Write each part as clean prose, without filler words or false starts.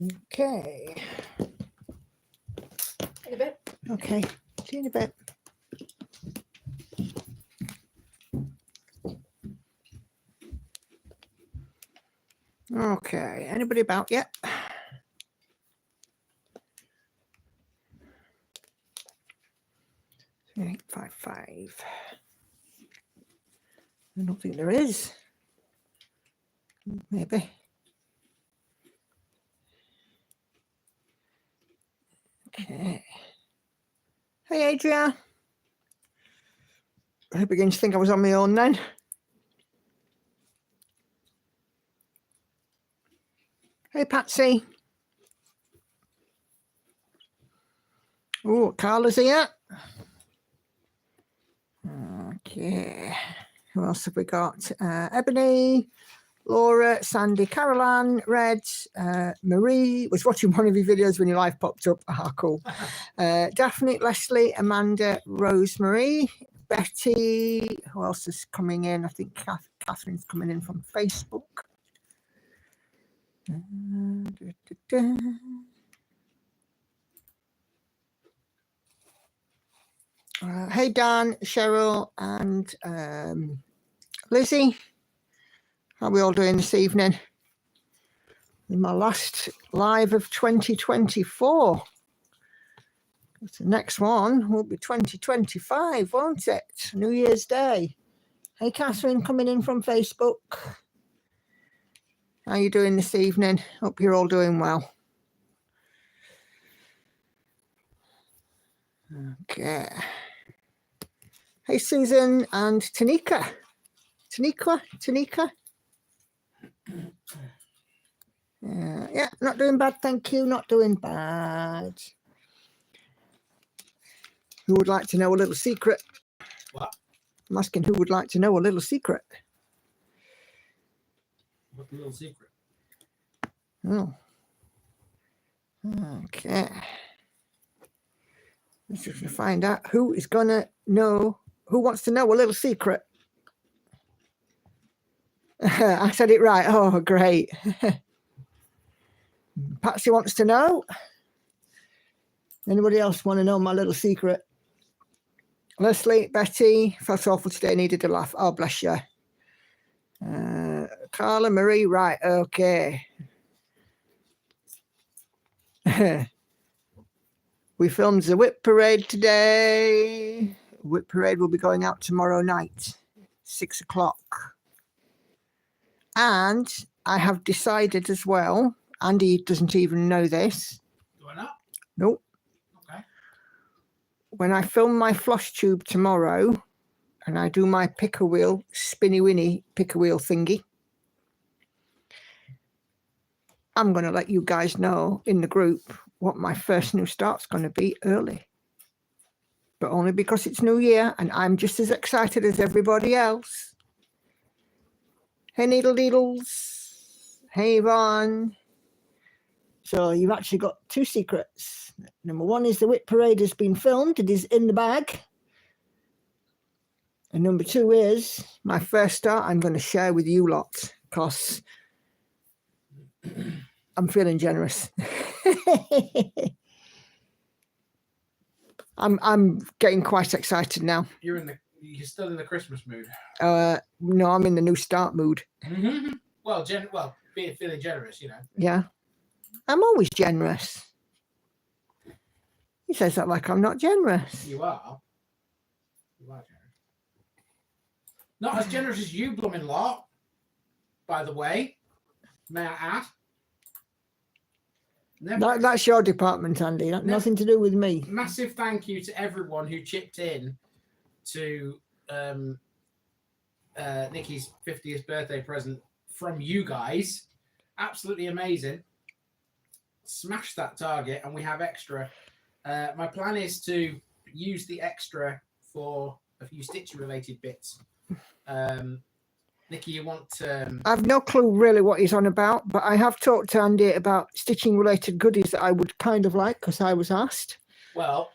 Okay. In a bit. Okay. See you in a bit. Okay. Anybody about yet? 855. I don't think there is. Maybe. Okay. Hey, Adria. I begin to think I was on my own then. Hey, Patsy. Oh, Carla's here. Okay. Who else have we got? Ebony, Laura, Sandy, Caroline, Red, Marie. Was watching one of your videos when your live popped up. Ah, cool. Daphne, Leslie, Amanda, Rosemary, Betty. Who else is coming in? I think Catherine's coming in from Facebook. Hey, Dan, Cheryl, and Lizzie. How are we all doing this evening? In my last live of 2024. The next one will be 2025, won't it? New Year's Day. Hey, Catherine, coming in from Facebook. How are you doing this evening? Hope you're all doing well. Okay. Hey, Susan and Tanika. Tanika. Yeah, not doing bad, thank you. Not doing bad. Who would like to know a little secret? What? I'm asking who would like to know a little secret. What's the little secret? Oh. Okay. Let's just find out who is going to know, who wants to know a little secret. I said it right. Oh, great. Patsy wants to know. Anybody else want to know my little secret? Leslie, Betty, felt awful today, needed a laugh. Oh, bless you. Carla, Marie, right, okay. We filmed the whip parade today. Whip parade will be going out tomorrow night, 6 o'clock. And I have decided as well, Andy doesn't even know this. Do I not? Nope. Okay. When I film my floss tube tomorrow and I do my pick a wheel, spinny winny pick a wheel thingy, I'm going to let you guys know in the group what my first new start's going to be early. But only because it's New Year and I'm just as excited as everybody else. Hey, Needle Needles. Hey, Yvonne. So you've actually got two secrets. Number one is the whip parade has been filmed. It is in the bag. And number two is my first start I'm going to share with you lot because I'm feeling generous. I'm getting quite excited now. You're still in the Christmas mood. No, I'm in the new start mood. Mm-hmm. Well, feeling generous, you know. Yeah, I'm always generous. He says that like I'm not generous. You are. You are generous. Not as generous as you, blooming lot. By the way, may I add? That's your department, Andy. Nothing to do with me. Massive thank you to everyone who chipped in to Nikki's 50th birthday present from you guys. Absolutely amazing. Smash that target, and we have extra. My plan is to use the extra for a few Stitcher-related bits. Nikki, you want I've no clue really what he's on about, but I have talked to Andy about stitching related goodies that I would kind of like because I was asked. Well,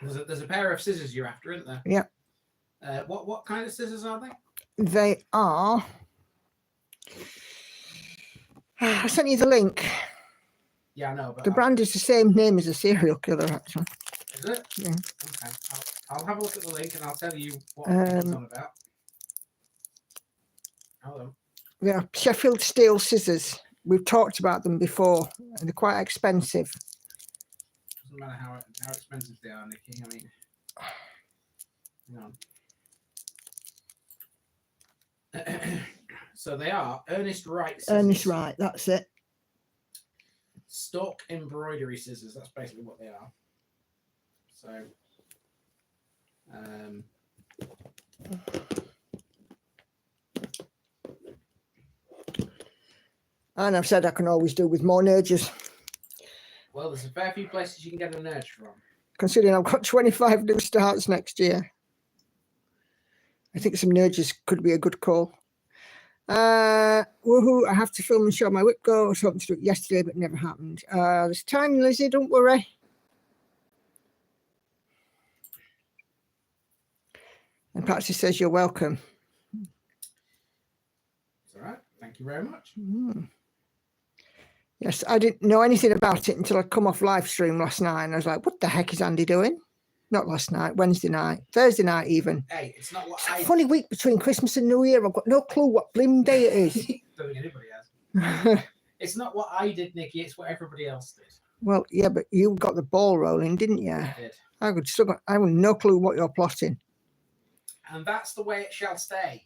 there's a pair of scissors you're after, isn't there? Yeah. What kind of scissors are they? They are I sent you the link. Yeah, I know. But The brand is the same name as a serial killer, actually. Is it? Yeah. Okay. I'll have a look at the link and I'll tell you what it's on about. Hold on. Yeah, Sheffield steel scissors. We've talked about them before, and they're quite expensive. Doesn't matter how expensive they are, Nikki. I mean, hang on. So they are Ernest Wright scissors. Ernest Wright, that's it. Stock embroidery scissors. That's basically what they are. So, and I've said I can always do with more nurges. Well, there's a fair few places you can get a nurge from. Considering I've got 25 new starts next year, I think some nurges could be a good call. Woohoo, I have to film and show my whip go. I was hoping to do it yesterday, but it never happened. There's time, Lizzie, don't worry. And Patsy says you're welcome. It's all right. Thank you very much. Yes, I didn't know anything about it until I'd come off Livestream last night. And I was like, what the heck is Andy doing? Not last night, Wednesday night, Thursday night even. Hey, it's not what It's a funny week between Christmas and New Year. I've got no clue what blim day it is. Don't think anybody has. It's not what I did, Nikki. It's what everybody else did. Well, yeah, but you got the ball rolling, didn't you? I did. I have no clue what you're plotting. And that's the way it shall stay.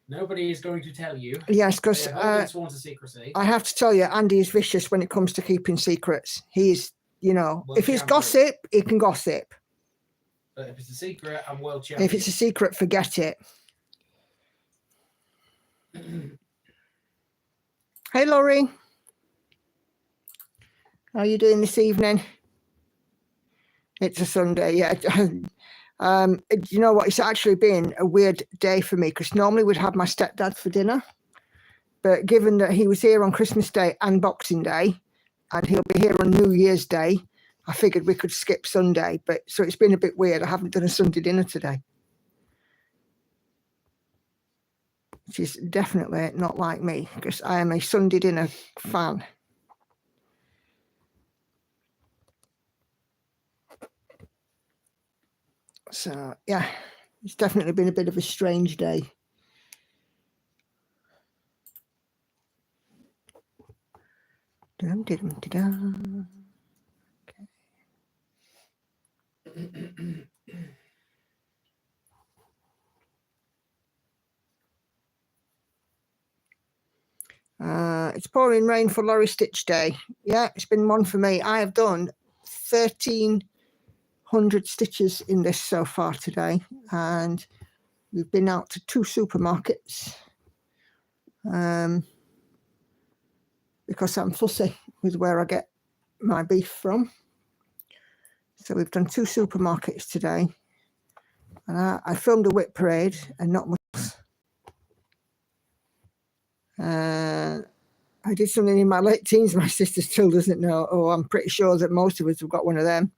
Nobody is going to tell you. Yes, because sworn to secrecy. I have to tell you, Andy is vicious when it comes to keeping secrets. He's, World if it's champion. gossip, he can gossip. But if it's a secret, I'm world champion. If it's a secret, forget it. Hey, Laurie. How are you doing this evening? It's a Sunday, yeah. You know what? It's actually been a weird day for me because normally we'd have my stepdad for dinner. But given that he was here on Christmas Day and Boxing Day, and he'll be here on New Year's Day, I figured we could skip Sunday. But so it's been a bit weird. I haven't done a Sunday dinner today, which is definitely not like me because I am a Sunday dinner fan. So, yeah, it's definitely been a bit of a strange day. Dum-dum-dum-dum. It's pouring rain for Lorry Stitch Day. Yeah, it's been one for me. I have done 1,300 stitches in this so far today, and we've been out to 2 supermarkets because I'm fussy with where I get my beef from. So we've done 2 supermarkets today, and I filmed a whip parade and not much else. I did something in my late teens my sister still doesn't know. Oh, I'm pretty sure that most of us have got one of them.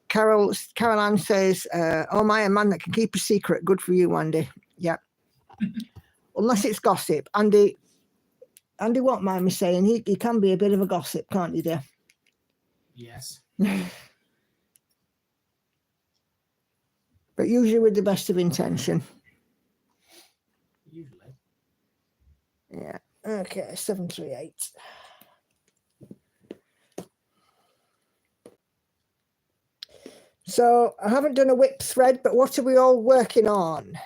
Caroline says, oh my, a man that can keep a secret. Good for you, Andy. Yeah. Unless it's gossip. Andy won't mind me saying he can be a bit of a gossip, can't you, dear? Yes. But usually with the best of intention. Usually. Yeah. Okay, 738. So I haven't done a whip thread, but what are we all working on?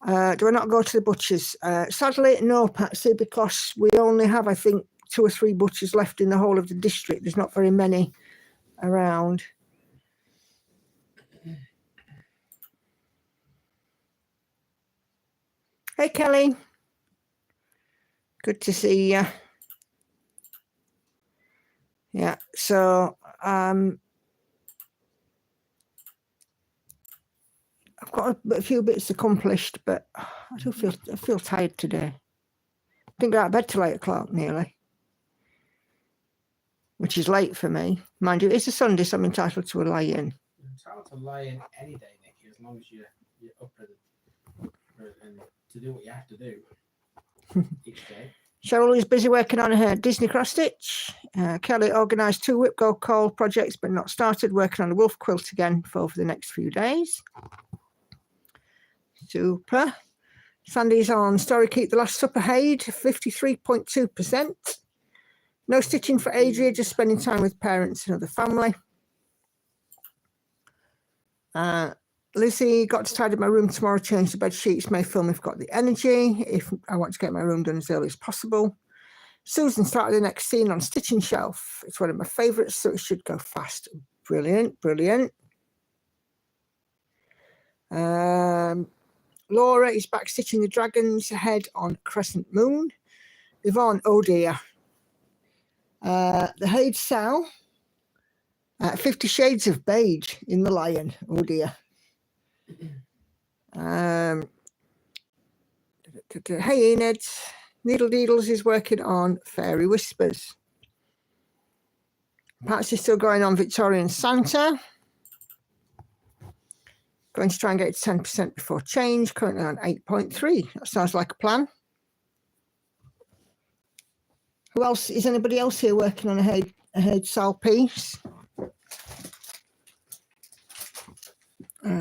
Do I not go to the butchers? Sadly, no, Patsy, because we only have, I think, 2 or 3 butchers left in the whole of the district. There's not very many around. Hey, Kelly. Good to see you. Yeah, so I've got a few bits accomplished, but I feel tired today. I didn't get out of bed till 8 o'clock nearly, which is late for me. Mind you, it's a Sunday, so I'm entitled to a lie-in. You're entitled to lie in any day, Nicky, as long as you're up and to do what you have to do. each day. Cheryl is busy working on her Disney cross stitch. Kelly organised 2 whip go call projects but not started, working on a wolf quilt again for over the next few days. Super. Sandy's on Story Keep the Last Supper Haid, 53.2%. No stitching for Adria, just spending time with parents and other family. Lizzie, got to tidy my room tomorrow, change the bed sheets, may film if got the energy, if I want to get my room done as early as possible. Susan started the next scene on Stitching Shelf. It's one of my favourites, so it should go fast. Brilliant, brilliant. Laura is back stitching the dragon's head on Crescent Moon. Yvonne, oh dear. The Haid Sal, 50 Shades of Beige in the Lion, oh dear. Hey Enid, Needle Deedles is working on Fairy Whispers. Patsy's still going on Victorian Santa. Going to try and get it to 10% before change, currently on 8.3. That sounds like a plan. Who else? Is anybody else here working on a Haid Sal piece?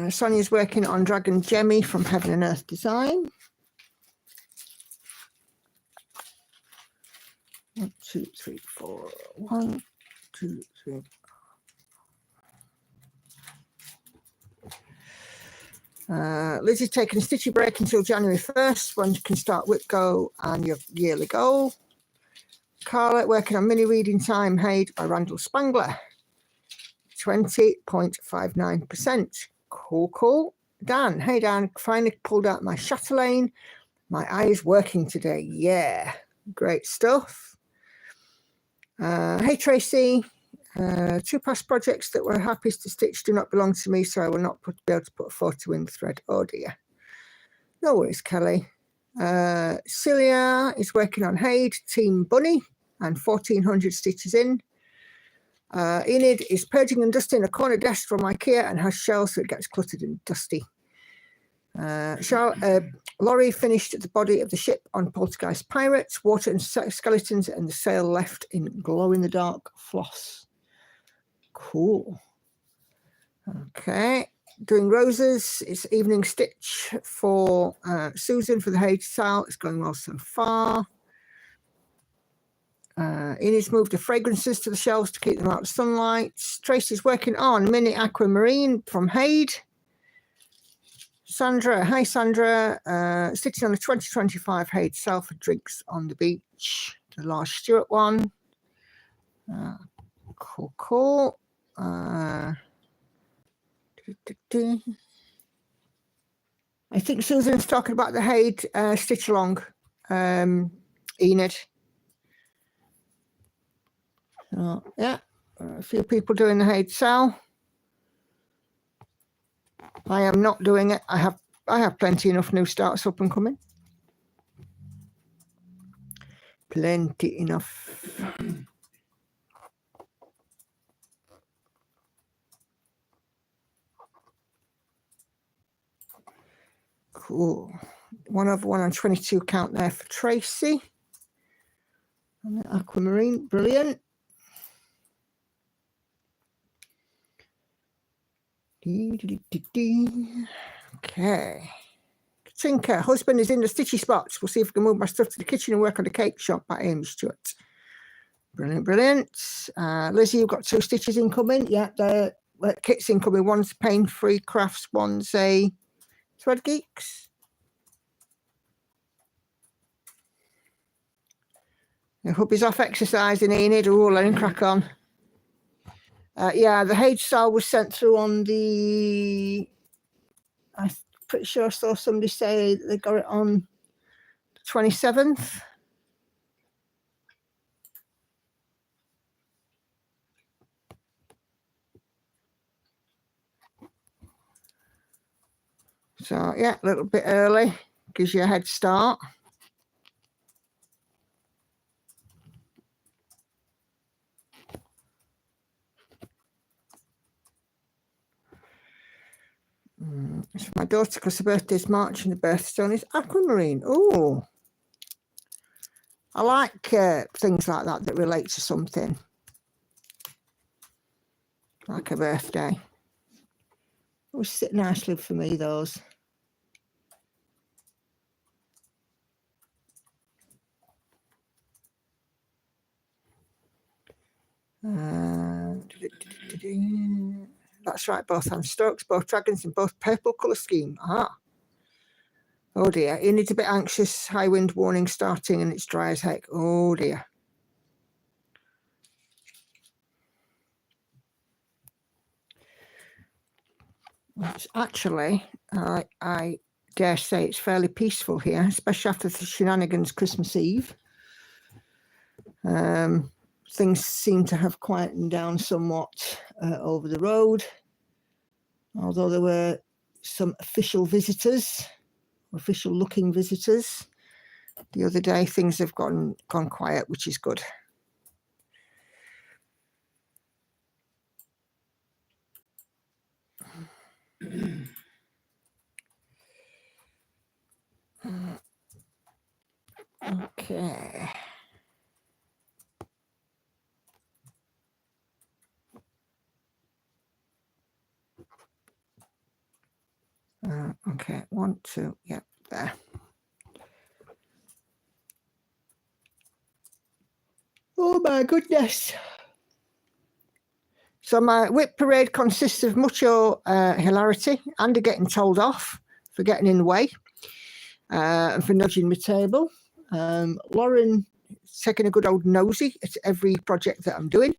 Sonia's working on Dragon Jemmy from Heaven and Earth Design. 1, 2, 3, 4. 1, 2, 3. Lizzie's taking a stitchy break until January 1st when you can start Whip Go and your yearly goal. Carla working on Mini Reading Time Haid by Randall Spangler. 20.59%. Cool, cool. Dan, hey Dan, finally pulled out my chatelaine. My eye is working today. Yeah, great stuff. Hey Tracy, 2 past projects that were happiest to stitch do not belong to me, so I will not be able to put a photo in the thread. Oh dear. No worries, Kelly. Celia is working on Haid Team Bunny and 1400 stitches in. Enid is purging and dusting a corner desk from IKEA and has shelves so it gets cluttered and dusty. Laurie finished the body of the ship on Poltergeist Pirates, water and skeletons, and the sail left in glow-in-the-dark floss. Cool. Okay. Doing roses. It's evening stitch for Susan for the Haid Sal. It's going well so far. Enid's moved the fragrances to the shelves to keep them out of sunlight. Tracy's working on Mini Aquamarine from Haid. Sandra, hi Sandra, stitching on a 2025 Haid Sal for Drinks on the Beach, the Lars Stewart one. Cool, cool. I think Susan's talking about the Haid stitch along, Enid. Yeah, a few people doing the Haid Sal. I am not doing it. I have plenty enough new starts up and coming. Plenty enough. Cool. One other one on 22 count there for Tracy. And the Aquamarine, brilliant. Okay. Katinka, husband is in the stitchy spots. We'll see if we can move my stuff to the kitchen and work on the cake shop by Amy Stewart. Brilliant, brilliant. Lizzie, you've got 2 stitches incoming. Yeah, the kit's incoming. One's Pain Free Crafts, one's a Thread Geeks. The hubby's off exercising, Enid. Oh, let him crack on. Yeah, the Haid Sal was sent through on the... I'm pretty sure I saw somebody say they got it on the 27th. So, yeah, a little bit early. Gives you a head start. It's for my daughter because her birthday's March and the birthstone is Aquamarine. Oh, I like things like that that relate to something. Like a birthday. Always sit nicely for me, those. That's right, both hand strokes, both dragons, and both purple colour scheme. Ah. Oh dear, he needs a bit anxious, high wind warning starting, and it's dry as heck. Oh dear. It's actually, I dare say it's fairly peaceful here, especially after the shenanigans Christmas Eve. Things seem to have quietened down somewhat over the road, although there were some official visitors, official looking visitors. The other day things have gone quiet, which is good. Okay. Okay, 1, 2, yep, there. Oh my goodness. So my whip parade consists of mucho hilarity, Andy getting told off for getting in the way and for nudging my table. Lauren taking a good old nosy at every project that I'm doing.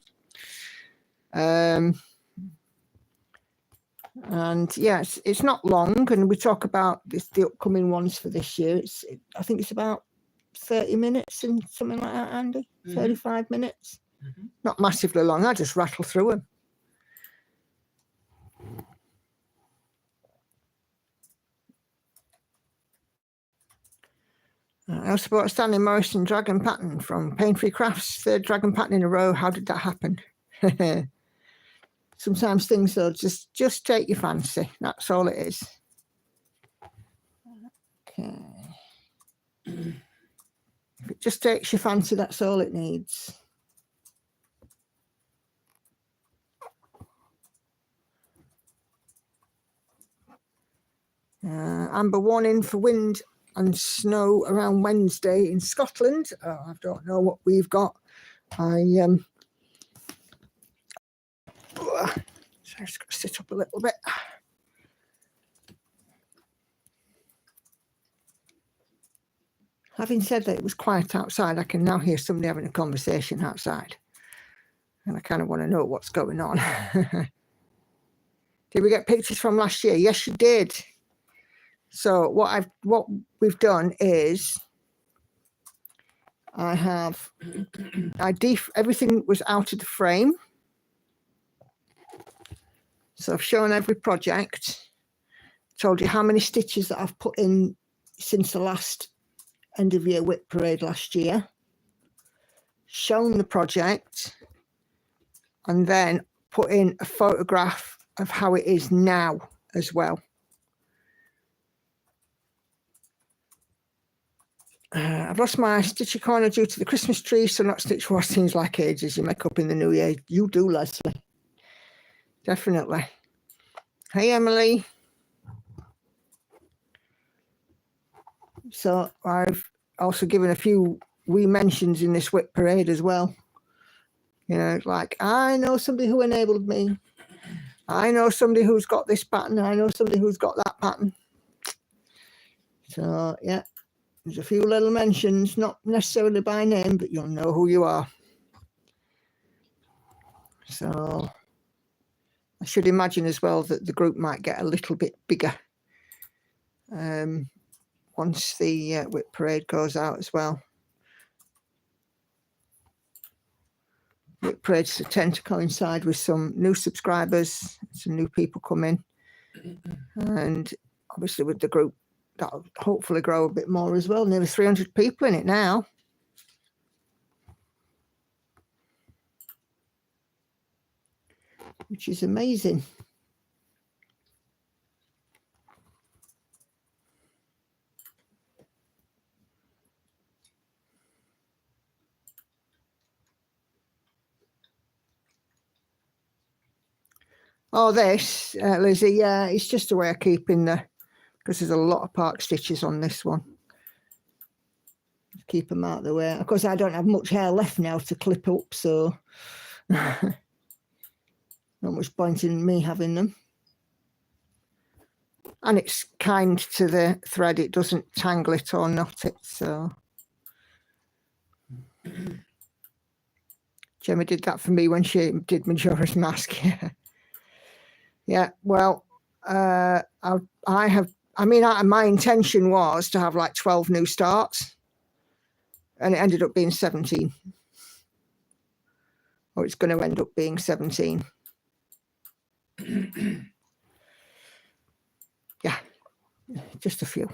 And yes, it's not long, and we talk about the upcoming ones for this year. I think it's about 30 minutes and something like that, Andy. 35 minutes. Not massively long. I just rattle through them. I also bought a Stanley Morrison dragon pattern from Pain Free Crafts. 3rd dragon pattern in a row. How did that happen? Sometimes things will just take your fancy. That's all it is. Okay. If it just takes your fancy, that's all it needs. Amber warning for wind and snow around Wednesday in Scotland. I don't know what we've got. So I just got to sit up a little bit. Having said that it was quiet outside, I can now hear somebody having a conversation outside. And I kind of want to know what's going on. Did we get pictures from last year? Yes, you did. So what we've done is everything was out of the frame. So I've shown every project, told you how many stitches that I've put in since the last end of year whip parade last year, shown the project, and then put in a photograph of how it is now as well. I've lost my stitchy corner due to the Christmas tree, so not stitch what seems like ages. You make up in the new year. You do, Leslie. Definitely. Hey, Emily. So I've also given a few wee mentions in this whip parade as well. You know, like, I know somebody who enabled me. I know somebody who's got this pattern. I know somebody who's got that pattern. So, yeah, there's a few little mentions, not necessarily by name, but you'll know who you are. So I should imagine as well that the group might get a little bit bigger once the whip parade goes out as well. Whip parades tend to coincide with some new subscribers, some new people come in, and obviously with the group that'll hopefully grow a bit more as well. Nearly 300 people in it now. Which is amazing. Oh, this, Lizzie, yeah, it's just a way of keeping because there's a lot of park stitches on this one. Keep them out of the way. Of course, I don't have much hair left now to clip up, so not much point in me having them. And it's kind to the thread, it doesn't tangle it or knot it, so. Gemma did that for me when she did Majora's Mask. Yeah, well, my intention was to have like 12 new starts, and it ended up being 17. Or it's going to end up being 17. Yeah, just a few.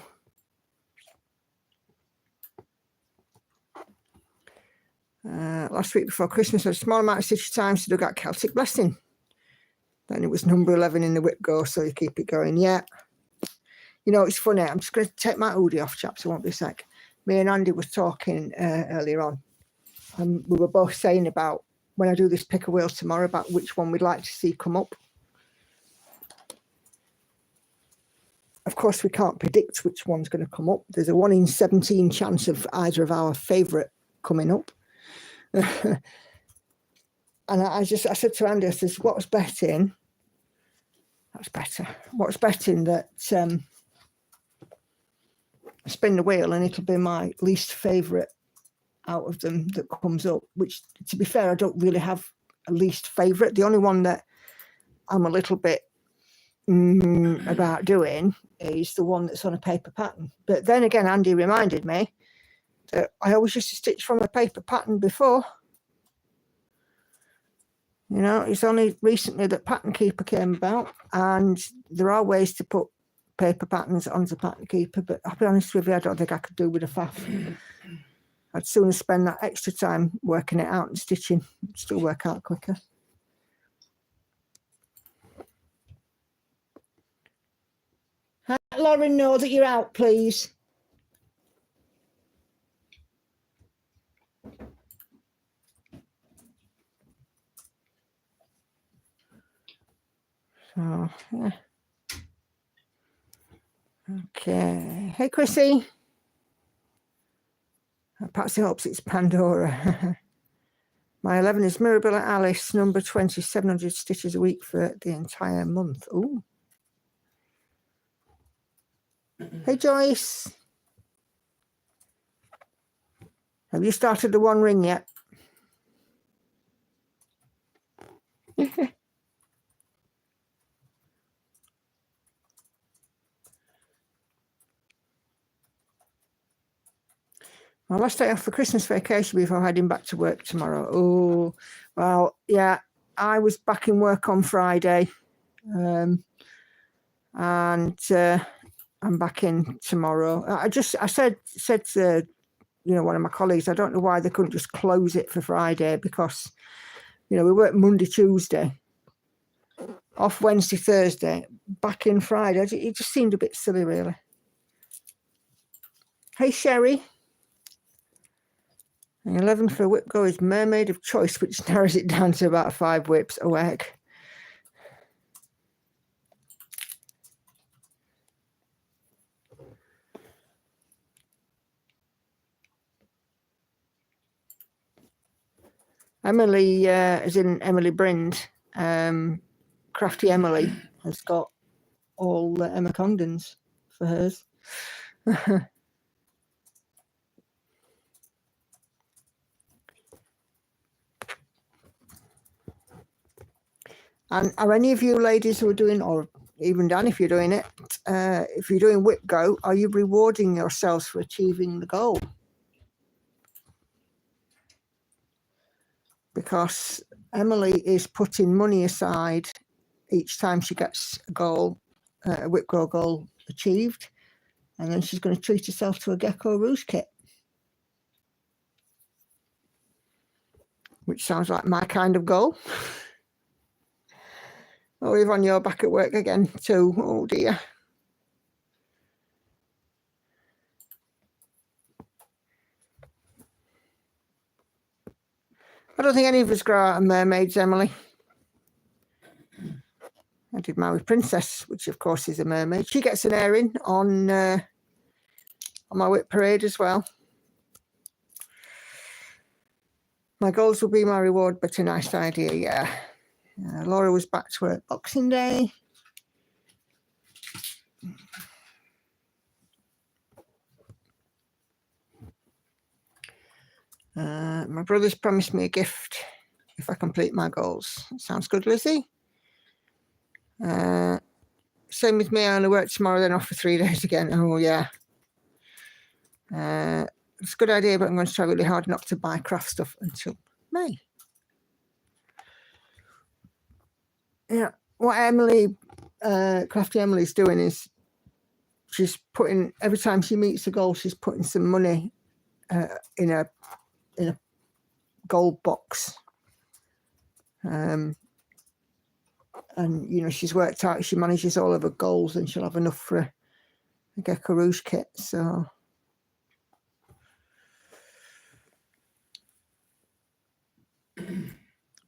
Last week before Christmas, I had a small amount of stitch time to do that Celtic Blessing. Then it was number 11 in the whip go, so you keep it going. Yeah. You know, it's funny. I'm just going to take my hoodie off, chaps. It won't be a sec. Me and Andy was talking earlier on, and we were both saying about when I do this pick a wheel tomorrow about which one we'd like to see come up. Of course, we can't predict which one's going to come up. There's a 1 in 17 chance of either of our favourite coming up. And I said to Andy, I said, what's betting? That's better. What's betting that I spin the wheel and it'll be my least favourite out of them that comes up, which, to be fair, I don't really have a least favourite. The only one that I'm a little bit about doing is the one that's on a paper pattern. But then again, Andy reminded me that I always used to stitch from a paper pattern before. You know, it's only recently that Pattern Keeper came about, and there are ways to put paper patterns onto Pattern Keeper, but I'll be honest with you, I don't think I could do with a faff. I'd sooner spend that extra time working it out and stitching, still work out quicker. Let Lauren know that you're out, please. So, yeah. Okay. Hey, Chrissy. Patsy hopes it's Pandora. My 11 is Mirabella Alice, number 20, 700 stitches a week for the entire month. Ooh. Hey, Joyce. Have you started the one ring yet? My last day off for Christmas vacation before heading back to work tomorrow. Oh, well, yeah, I was back in work on Friday. And I'm back in tomorrow. I said to, one of my colleagues, I don't know why they couldn't just close it for Friday, because, we work Monday, Tuesday, off Wednesday, Thursday, back in Friday. It just seemed a bit silly, really. Hey, Sherry. 11 for a whip go is Mermaid of Choice, which narrows it down to about 5 whips. Oh, heck. Emily, as in Emily Brind, Crafty Emily has got all Emma Condons for hers. And are any of you ladies who are doing, or even Dan, if you're doing it, if you're doing whip go, are you rewarding yourselves for achieving the goal? Because Emily is putting money aside each time she gets a goal, a whip go goal achieved, and then she's going to treat herself to a Gecko Rouge kit, which sounds like my kind of goal. Oh, Yvonne, you're back at work again too. Oh dear. I don't think any of us grow out of mermaids, Emily. did Maui Princess, which of course is a mermaid. She gets an airing on my whip parade as well. My goals will be my reward, but a nice idea, yeah. Laura was back to work Boxing Day. My brother's promised me a gift if I complete my goals. Sounds good, Lizzie. Same with me. I only work tomorrow, then off for 3 days again. Oh, yeah. It's a good idea, but I'm going to try really hard not to buy craft stuff until May. Yeah. What Emily, Crafty Emily's doing is she's putting, every time she meets a goal, she's putting some money in a gold box. And, you know, she's worked out, she manages all of her goals and she'll have enough for a Gecko Rouge kit. So,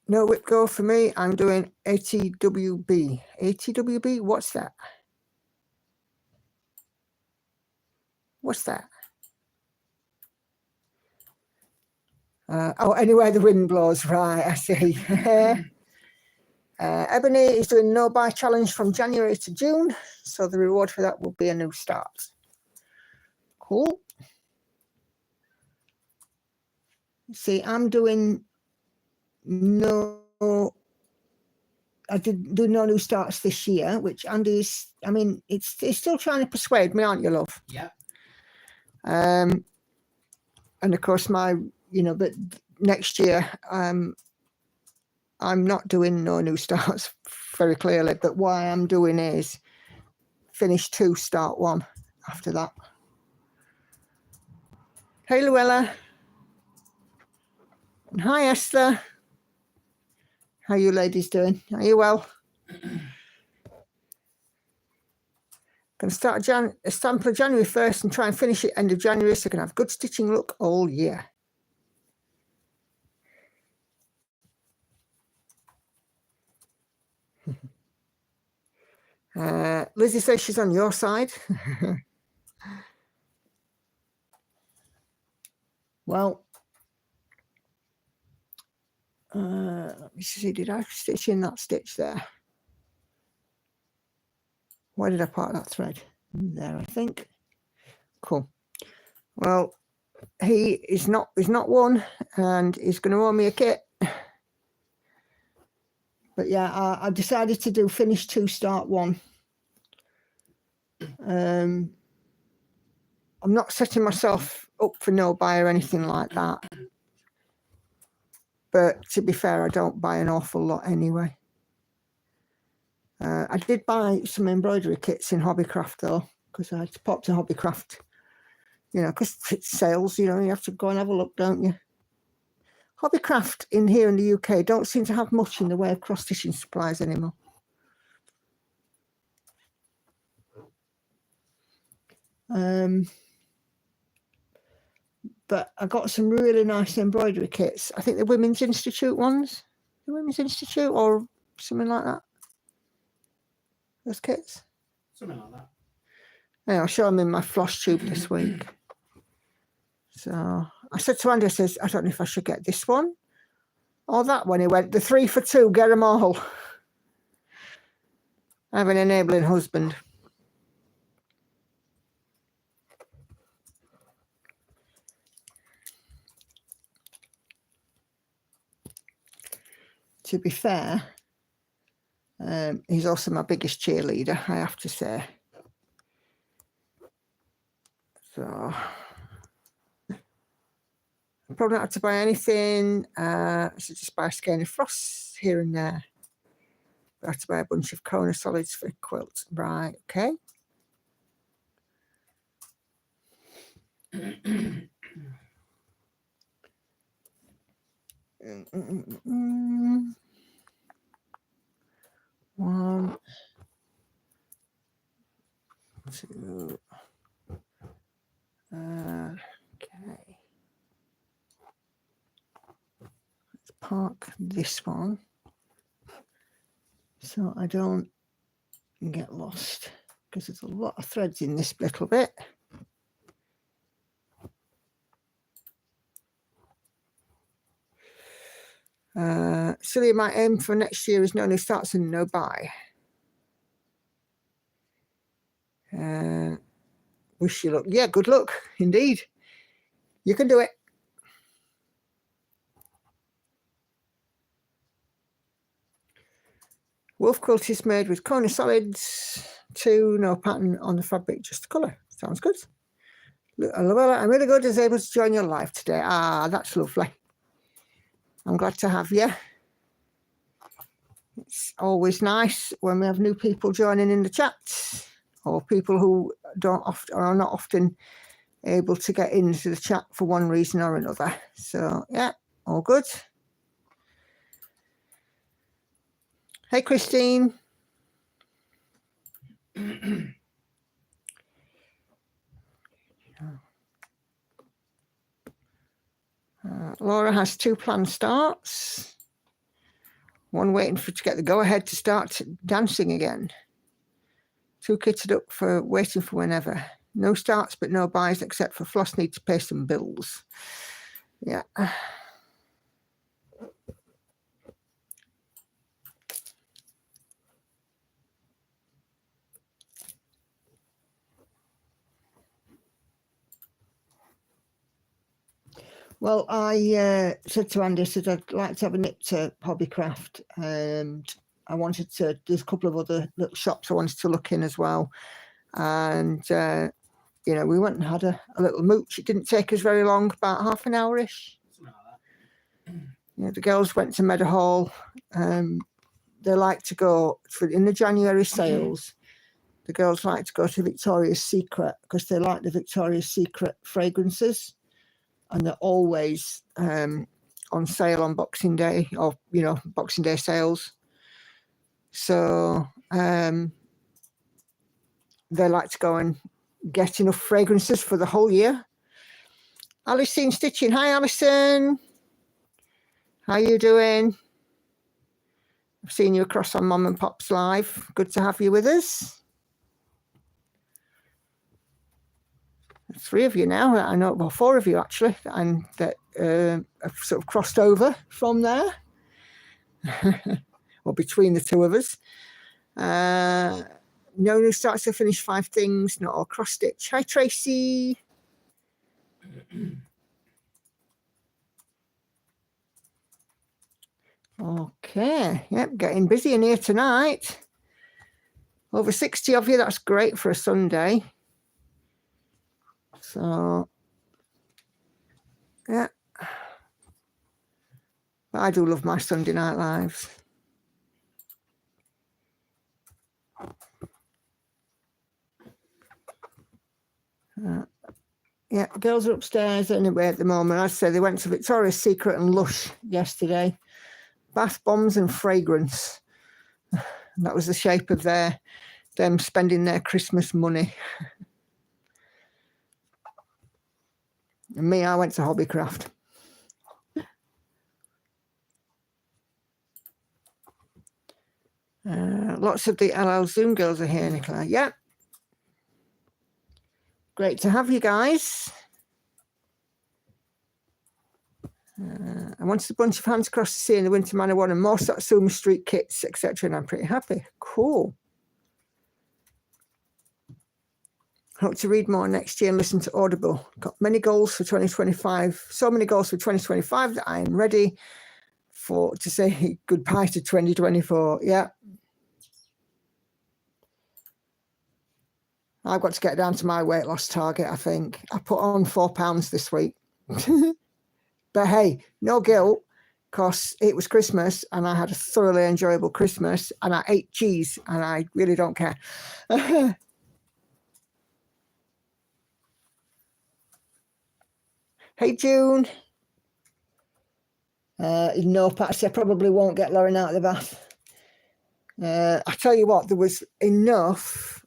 no whip go for me. I'm doing ATWB. ATWB? What's that? What's that? Oh, anywhere the wind blows. Right, I see. Ebony is doing no buy challenge from January to June, so the reward for that will be a new start. Cool. See, I'm doing I did do no new starts this year, which Andy's, I mean, it's still trying to persuade me, aren't you, love? Yeah. And of course, but next year, I'm not doing no new starts very clearly, but what I am doing is finish 2, start 1 after that. Hey, Luella. And hi, Esther. How you ladies doing? Are you well? Going to start a sample January 1st and try and finish it end of January so I can have good stitching luck all year. Lizzie says she's on your side. Well, let me see, did I stitch in that stitch there? Where did I part that thread? There, I think. Cool. Well, he is not won, and he's going to owe me a kit. But yeah, I decided to do finish 2, start 1. I'm not setting myself up for no buy or anything like that. But to be fair, I don't buy an awful lot anyway. I did buy some embroidery kits in Hobbycraft though, because I popped to Hobbycraft, because it's sales, you have to go and have a look, don't you? Hobbycraft in here in the UK don't seem to have much in the way of cross-stitching supplies anymore. But I got some really nice embroidery kits. I think the Women's Institute ones, the Women's Institute or something like that. Those kits. Something like that. Yeah, I'll show them in my floss tube this week. So I said to Andy, I don't know if I should get this one or that one. He went, the 3 for 2, get them all. I have an enabling husband. To be fair, he's also my biggest cheerleader, I have to say. So I probably not have to buy anything. I should just buy a skein of frost here and there. I have to buy a bunch of Kona solids for a quilt. Right, okay. One, 2. Okay. Let's park this one so I don't and get lost because there's a lot of threads in this little bit. Celia, my aim for next year is no new starts and no buy. Wish you luck. Yeah, good luck indeed. You can do it. Wolf quilt is made with Kona solids, 2, no pattern on the fabric, just the colour. Sounds good. Look, I'm really good as able to join your live today. Ah, that's lovely. I'm glad to have you. It's always nice when we have new people joining in the chat, or people who are not often able to get into the chat for one reason or another. So yeah, all good. Hey, Christine. Laura has 2 planned starts. One waiting to get the go-ahead to start dancing again. 2 kitted up for waiting for whenever. No starts but no buys except for Floss need to pay some bills. Yeah. Well, I said to Andy, I said I'd like to have a nip to Hobbycraft, and I wanted to, there's a couple of other little shops I wanted to look in as well. And, you know, we went and had a little mooch. It didn't take us very long, about half an hour-ish. Something like that. You know, the girls went to Meadowhall. They like to go, in the January sales, the girls like to go to Victoria's Secret because they like the Victoria's Secret fragrances. And they're always on sale on Boxing Day, or, you know, Boxing Day sales. So they like to go and get enough fragrances for the whole year. Alison Stitching. Hi, Alison. How you doing? I've seen you across on Mum and Pop's Live. Good to have you with us. 3 of you now. I know, well, 4 of you actually, and that have sort of crossed over from there, or between the 2 of us. No new starts to finish 5 things, not all cross stitch. Hi, Tracy. Okay, yep, getting busy in here tonight. Over 60 of you. That's great for a Sunday. So, yeah. I do love my Sunday night lives. Yeah, girls are upstairs anyway at the moment. I'd say they went to Victoria's Secret and Lush yesterday. Bath bombs and fragrance. That was the shape of them spending their Christmas money. And me, I went to Hobbycraft. Lots of the LL Zoom girls are here, Nicola. Yeah. Great to have you guys. I wanted a bunch of hands across the sea in the Winter Manor one and more Satsuma Street kits, etc. And I'm pretty happy. Cool. Hope to read more next year and listen to Audible. Got many goals for 2025. So many goals for 2025 that I am ready to say goodbye to 2024. Yeah. I've got to get down to my weight loss target, I think. I put on 4 pounds this week. But hey, no guilt, because it was Christmas and I had a thoroughly enjoyable Christmas and I ate cheese and I really don't care. Hey, June. No, Patsy, I probably won't get Lauren out of the bath. I tell you what, there was enough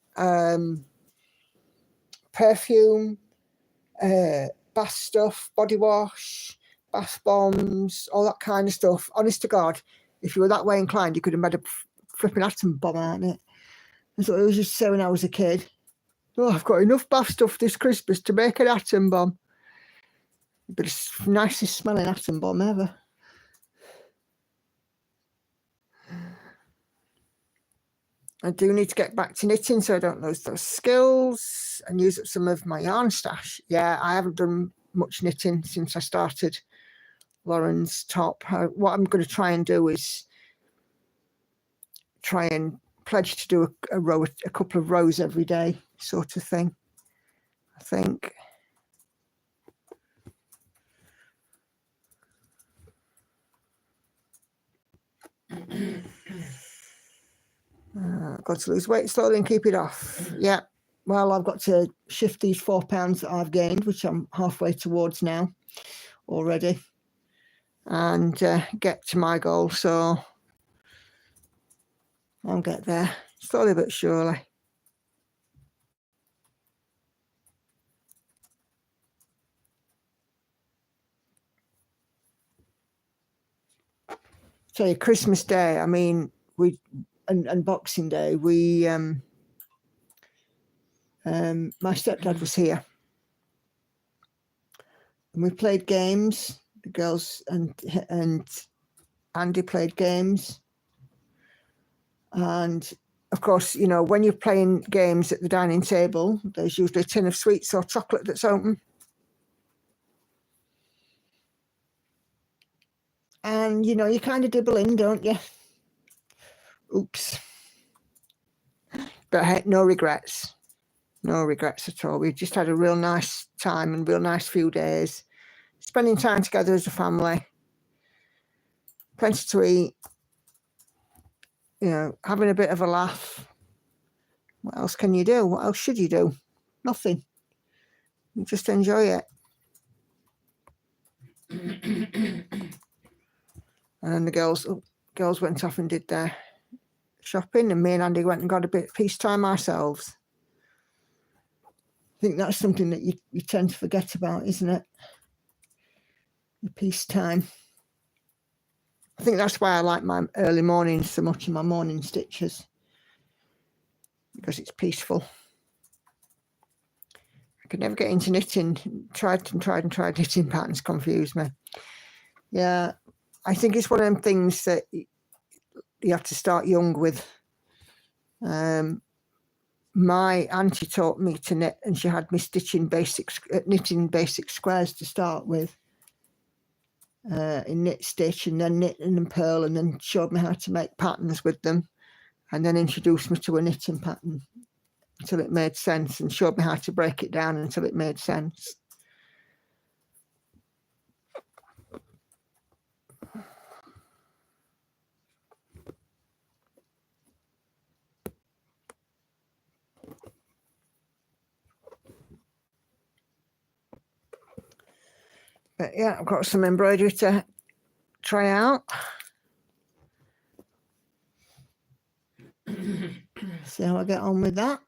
perfume, bath stuff, body wash, bath bombs, all that kind of stuff. Honest to God, if you were that way inclined, you could have made a flipping atom bomb out of it. That's what I used to say when I was a kid. Oh, I've got enough bath stuff this Christmas to make an atom bomb. But it's the nicest smelling atom bomb ever. I do need to get back to knitting so I don't lose those skills and use up some of my yarn stash. Yeah, I haven't done much knitting since I started Lauren's top. What I'm going to try and do is try and pledge to do a couple of rows every day, sort of thing, I think. Got to lose weight slowly and keep it off. Yeah. Well, I've got to shift these 4 pounds that I've gained, which I'm halfway towards now already, and get to my goal. So I'll get there slowly but surely. So Christmas Day, I mean, and Boxing Day, my stepdad was here, and we played games. The girls and Andy played games, and of course, you know, when you're playing games at the dining table, there's usually a tin of sweets or chocolate that's open, and you know, you kind of dibble in, don't you? Oops. But hey, no regrets. No regrets at all. We've just had a real nice time and real nice few days, spending time together as a family, plenty to eat, you know, having a bit of a laugh. What else can you do? What else should you do? Nothing. You just enjoy it. And then the girls went off and did their shopping, and me and Andy went and got a bit of peacetime ourselves. I think that's something that you tend to forget about, isn't it? The peacetime. I think that's why I like my early mornings so much, and my morning stitches, because it's peaceful. I could never get into knitting. Tried knitting patterns, confused me. Yeah, I think it's one of them things that you have to start young with. My auntie taught me to knit, and she had me knitting basic squares to start with, in knit stitch, and then knit and purl, and then showed me how to make patterns with them, and then introduced me to a knitting pattern until it made sense, and showed me how to break it down until it made sense. But yeah, I've got some embroidery to try out. See how I get on with that.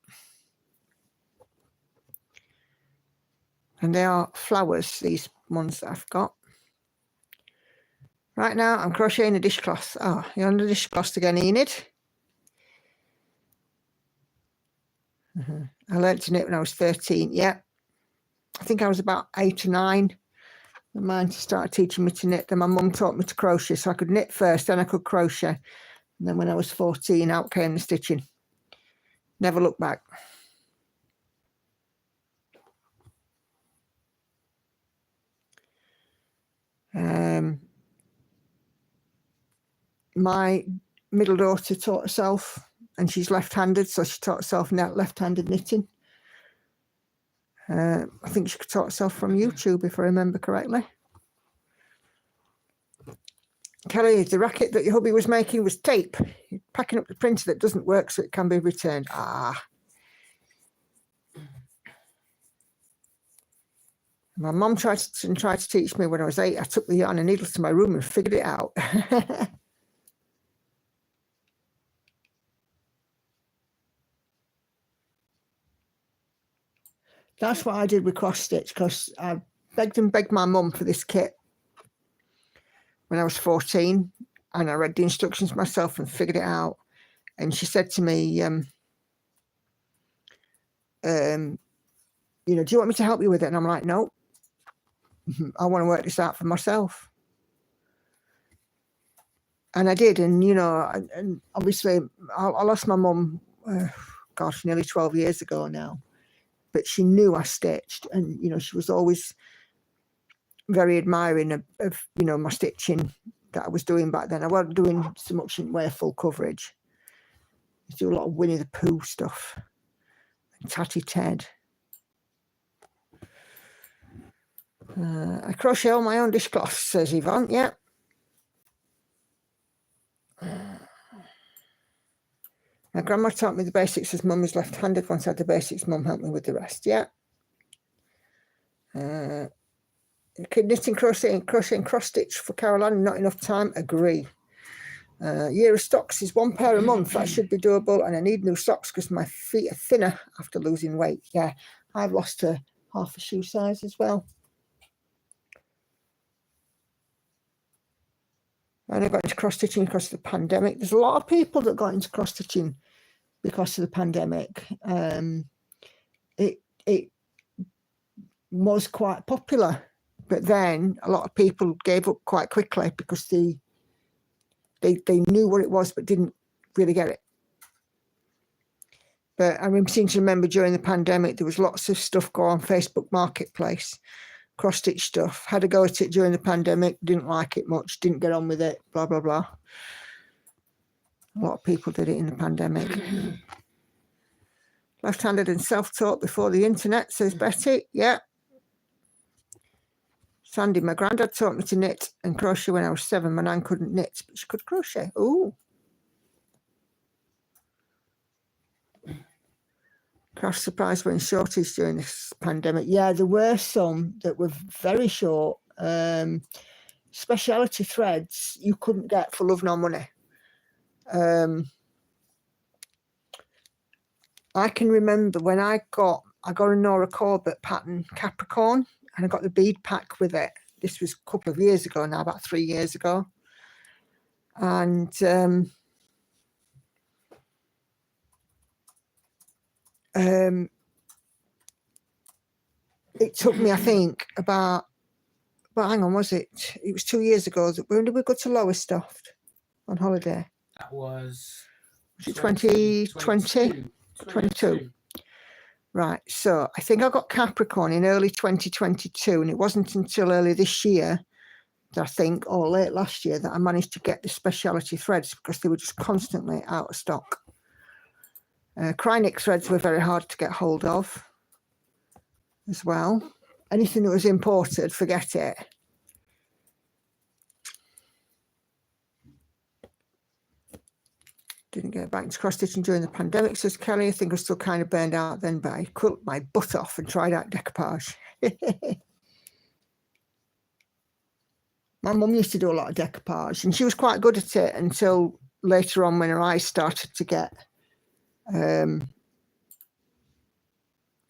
And they are flowers, these ones that I've got. Right now, I'm crocheting a dishcloth. Oh, you're on the dishcloth again, Enid. I learned to knit when I was 13. Yeah, I think I was about 8 or 9. Mine started teaching me to knit. Then my mum taught me to crochet, so I could knit first, then I could crochet. And then when I was 14, out came the stitching. Never looked back. My middle daughter taught herself, and she's left-handed, so she taught herself left-handed knitting. I think she taught herself from YouTube, if I remember correctly. Kelly, the racket that your hubby was making was tape. You're packing up the printer that doesn't work so it can be returned. Ah. My mum tried to teach me when I was 8. I took the yarn and needles to my room and figured it out. That's what I did with cross stitch, because I begged my mum for this kit when I was 14, and I read the instructions myself and figured it out. And she said to me, you know, do you want me to help you with it? And I'm like, no, I want to work this out for myself. And I did. And, you know, and obviously I lost my mum, gosh, nearly 12 years ago now. But she knew I stitched. And, you know, she was always very admiring of you know, my stitching that I was doing back then. I wasn't doing so much in way of full coverage. I do a lot of Winnie the Pooh stuff and Tatty Ted. I crochet all my own dishcloths, says Yvonne. Yeah. My grandma taught me the basics as mum was left-handed. Once I had the basics, mum helped me with the rest. Yeah. Knitting, crocheting, cross-stitch for Caroline, not enough time. Agree. Year of stocks is 1 pair a month. That should be doable. And I need new socks because my feet are thinner after losing weight. Yeah, I've lost half a shoe size as well. And I got into cross-stitching because of the pandemic. There's a lot of people that got into cross-stitching because of the pandemic. It was quite popular, but then a lot of people gave up quite quickly because they knew what it was but didn't really get it. But I seem to remember during the pandemic there was lots of stuff go on Facebook Marketplace, cross-stitch stuff. Had a go at it during the pandemic, didn't like it much, didn't get on with it, blah blah blah. A lot of people did it in the pandemic. Left-handed and self-taught before the internet, says Betty. Yeah. Sandy, my granddad taught me to knit and crochet when I was 7. My nan couldn't knit, but she could crochet. Ooh. Crash supplies were in shortage during this pandemic. Yeah, there were some that were very short. Speciality threads you couldn't get for love nor money. I can remember when I got a Nora Corbett pattern Capricorn, and I got the bead pack with it. This was a couple of years ago now, about 3 years ago. And it took me, I think, about hang on, was it? It was 2 years ago. When did we go to Lowestoft on holiday? That was 2020? 22. Right. So I think I got Capricorn in early 2022, and it wasn't until early this year, I think, or late last year, that I managed to get the speciality threads because they were just constantly out of stock. Krynic threads were very hard to get hold of as well. Anything that was imported, forget it. Didn't get back into cross-stitching during the pandemic, says Kelly. I think I was still kind of burned out then, but I cut my butt off and tried out decoupage. My mum used to do a lot of decoupage, and she was quite good at it until later on when her eyes started to get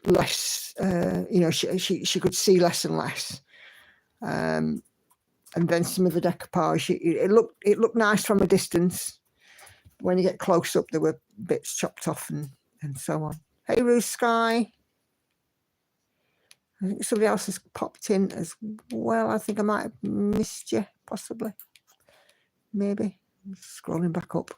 less, you know, she could see less and less. And then some of the decoupage, it looked nice from a distance. When you get close up, there were bits chopped off and so on. Hey, Rose Sky. I think somebody else has popped in as well. I think I might have missed you, possibly. Maybe. I'm scrolling back up.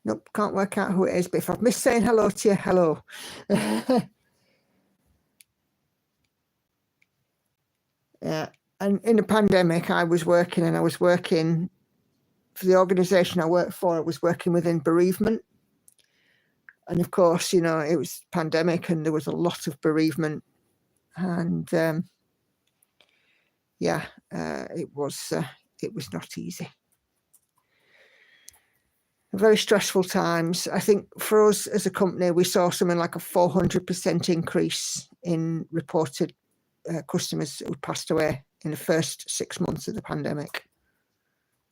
Nope, can't work out who it is, but if I've missed saying hello to you, hello. Yeah, and in the pandemic, I was working for the organisation I worked for. I was working within bereavement. And of course, you know, it was pandemic and there was a lot of bereavement. And yeah, it was not easy. Very stressful times. I think for us as a company, we saw something like a 400% increase in reported customers who passed away in the first 6 months of the pandemic,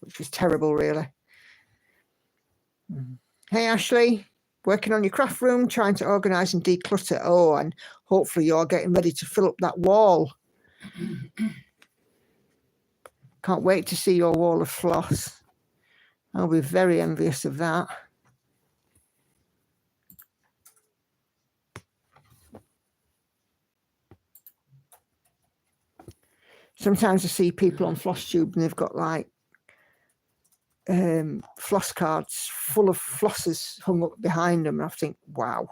which was terrible, really. Hey, Ashley, working on your craft room, trying to organise and declutter. Oh, and hopefully you're getting ready to fill up that wall. Can't wait to see your wall of floss. I'll be very envious of that. Sometimes I see people on FlossTube and they've got like floss cards full of flosses hung up behind them. And I think, wow.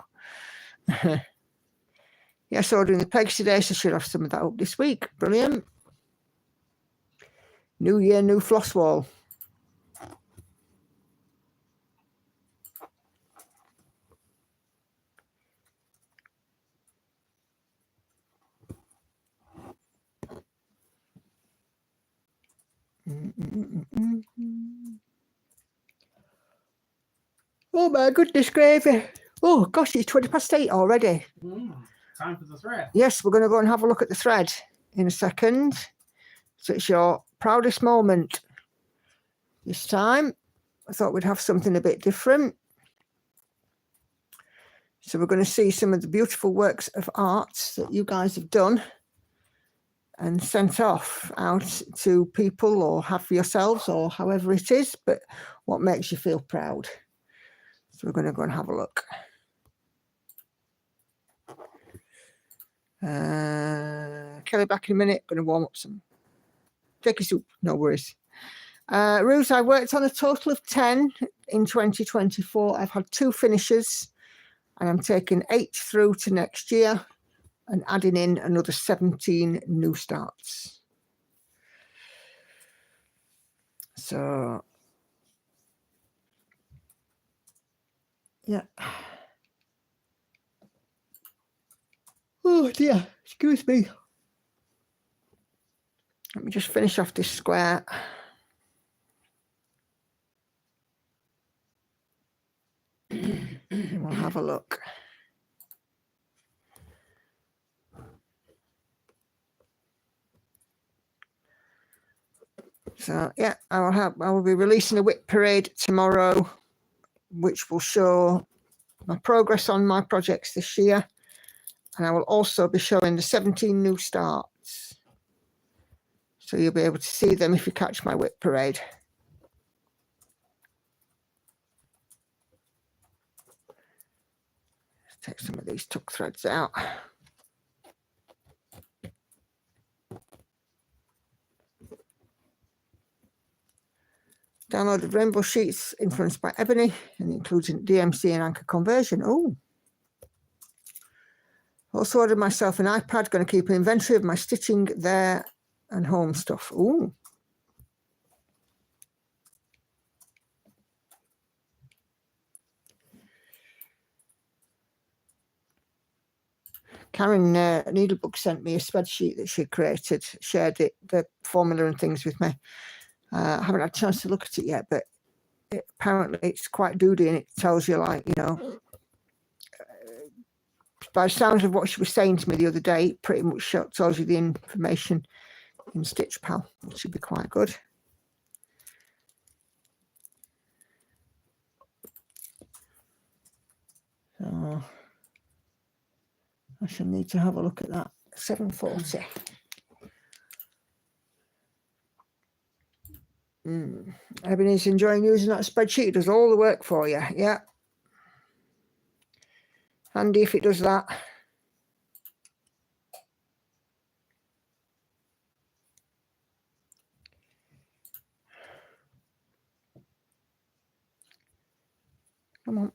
Yes, ordering the pegs today, so I should have some of that up this week. Brilliant. New year, new floss wall. Oh my goodness gravy. Oh gosh, it's 8:20 already. Time for the thread. Yes, we're going to go and have a look at the thread in a second. So it's your proudest moment. This time, I thought we'd have something a bit different. So we're going to see some of the beautiful works of art that you guys have done and sent off out to people, or have for yourselves, or however it is, but what makes you feel proud. So we're going to go and have a look. Kelly, back in a minute. Going to warm up some turkey soup. No worries. Ruse, I worked on a total of 10 in 2024. I've had 2 finishes, and I'm taking 8 through to next year and adding in another 17 new starts. So, yeah. Oh dear, excuse me. Let me just finish off this square. And we'll have a look. So yeah, I will be releasing a whip parade tomorrow, which will show my progress on my projects this year. And I will also be showing the 17 new starts. So you'll be able to see them if you catch my whip parade. Let's take some of these tuck threads out. Downloaded rainbow sheets influenced by ebony and includes DMC and anchor conversion. Oh. Also ordered myself an iPad, going to keep an inventory of my stitching there and home stuff. Oh. Karen Needlebook sent me a spreadsheet that she created, shared it, the formula and things with me. I haven't had a chance to look at it yet, but apparently it's quite doody, and it tells you, like, you know, by the sounds of what she was saying to me the other day, it pretty much tells you the information in StitchPal, which should be quite good. So I shall need to have a look at that. 740. Ebony's enjoying using that spreadsheet. It does all the work for you. Yeah. Handy if it does that. Come on.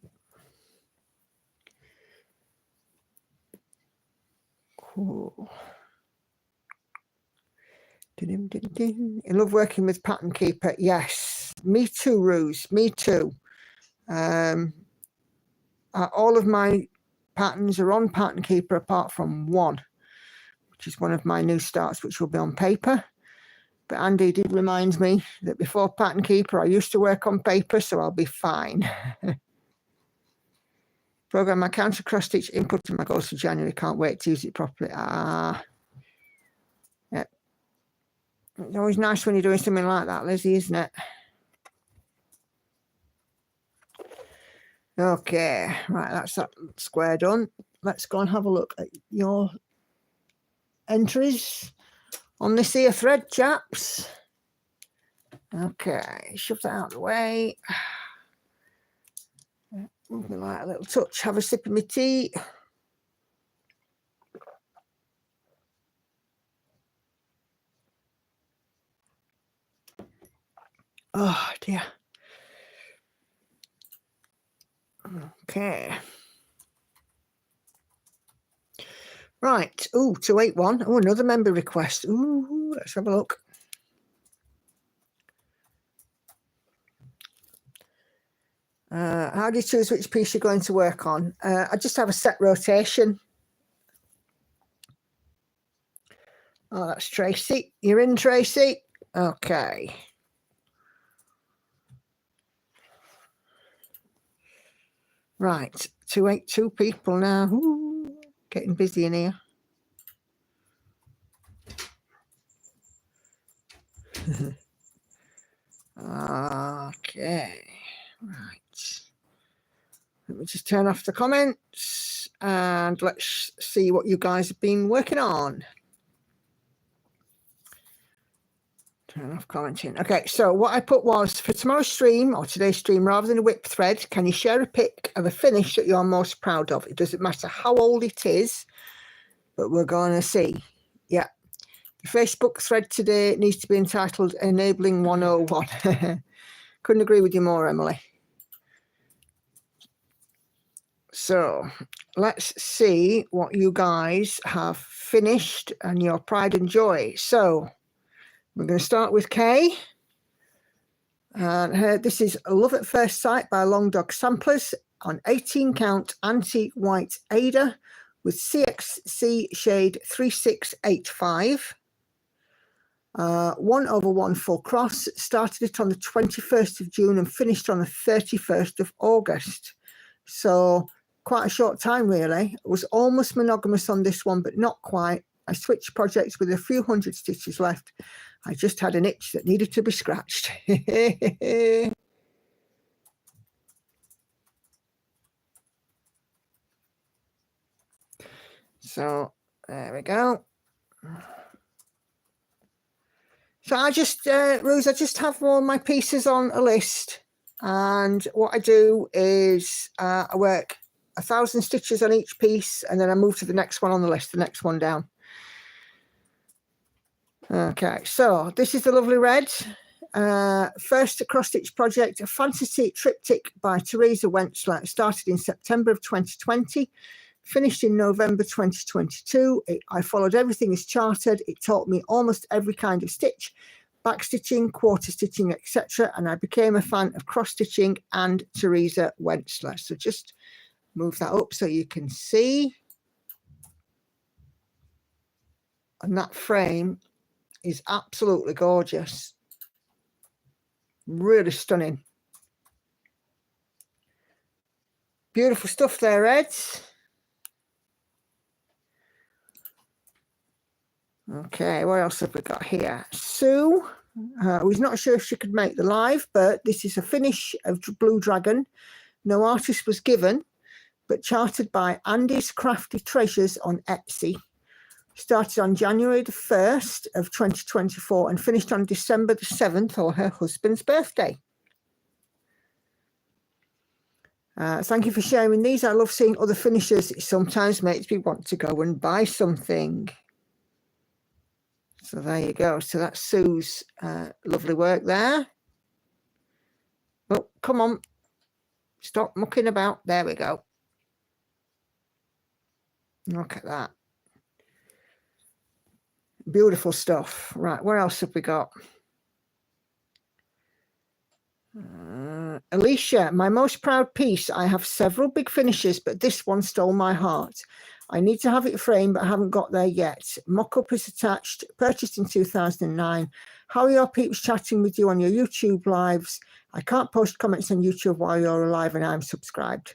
Cool. I love working with Pattern Keeper. Yes, me too, Ruse. Me too. All of my patterns are on Pattern Keeper apart from one, which is one of my new starts, which will be on paper. But Andy did remind me that before Pattern Keeper, I used to work on paper, so I'll be fine. Program my counter cross stitch input to my goals for January. Can't wait to use it properly. Yeah. It's always nice when you're doing something like that, Lizzie, isn't it? Okay, right, that's that square done. Let's go and have a look at your entries on this here thread, chaps. Okay, shove that out of the way. Move me like a little touch. Have a sip of my tea. Oh dear. Okay. Right. Oh, 281. Oh, another member request. Ooh, let's have a look. How do you choose which piece you're going to work on? I just have a set rotation. Oh, that's Tracy. You're in, Tracy? Okay. Right. 282 people now. Ooh, getting busy in here. Okay. Right. Let me just turn off the comments and let's see what you guys have been working on. Turn off commenting. Okay, so what I put was for tomorrow's stream or today's stream, rather than a whip thread, can you share a pic of a finish that you're most proud of? It doesn't matter how old it is, but we're going to see. Yeah. The Facebook thread today needs to be entitled Enabling 101. Couldn't agree with you more, Emily. So let's see what you guys have finished and your pride and joy. So we're going to start with Kay. And this is Love at First Sight by Long Dog Samplers on 18 count anti-white Ada with CXC shade 3685. 1/1 full cross. Started it on the 21st of June and finished on the 31st of August. So quite a short time, really. I was almost monogamous on this one, but not quite. I switched projects with a few hundred stitches left. I just had an itch that needed to be scratched. So there we go. So I just, Rose, I just have all my pieces on a list. And what I do is I work 1,000 stitches on each piece, and then I move to the next one on the list, the next one down. Okay, so this is the lovely red. First cross-stitch project, a fantasy triptych by Teresa Wentzler. Started in September of 2020, finished in November 2022. I followed everything as charted. It taught me almost every kind of stitch, back stitching, quarter stitching, etc. And I became a fan of cross-stitching and Teresa Wentzler. So just move that up so you can see. And that frame is absolutely gorgeous. Really stunning. Beautiful stuff there, Ed. Okay, what else have we got here? Sue, who's not sure if she could make the live, but this is a finish of Blue Dragon. No artist was given, but charted by Andy's Crafty Treasures on Etsy. Started on January the 1st of 2024 and finished on December the 7th, or her husband's birthday. Thank you for sharing these. I love seeing other finishes. It sometimes makes me want to go and buy something. So there you go. So that's Sue's lovely work there. Oh, come on. Stop mucking about. There we go. Look at that. Beautiful stuff. Right, what else have we got? Alicia, my most proud piece. I have several big finishes, but this one stole my heart. I need to have it framed, but I haven't got there yet. Mock-up is attached, purchased in 2009. How are your peeps chatting with you on your YouTube lives? I can't post comments on YouTube while you're alive and I'm subscribed.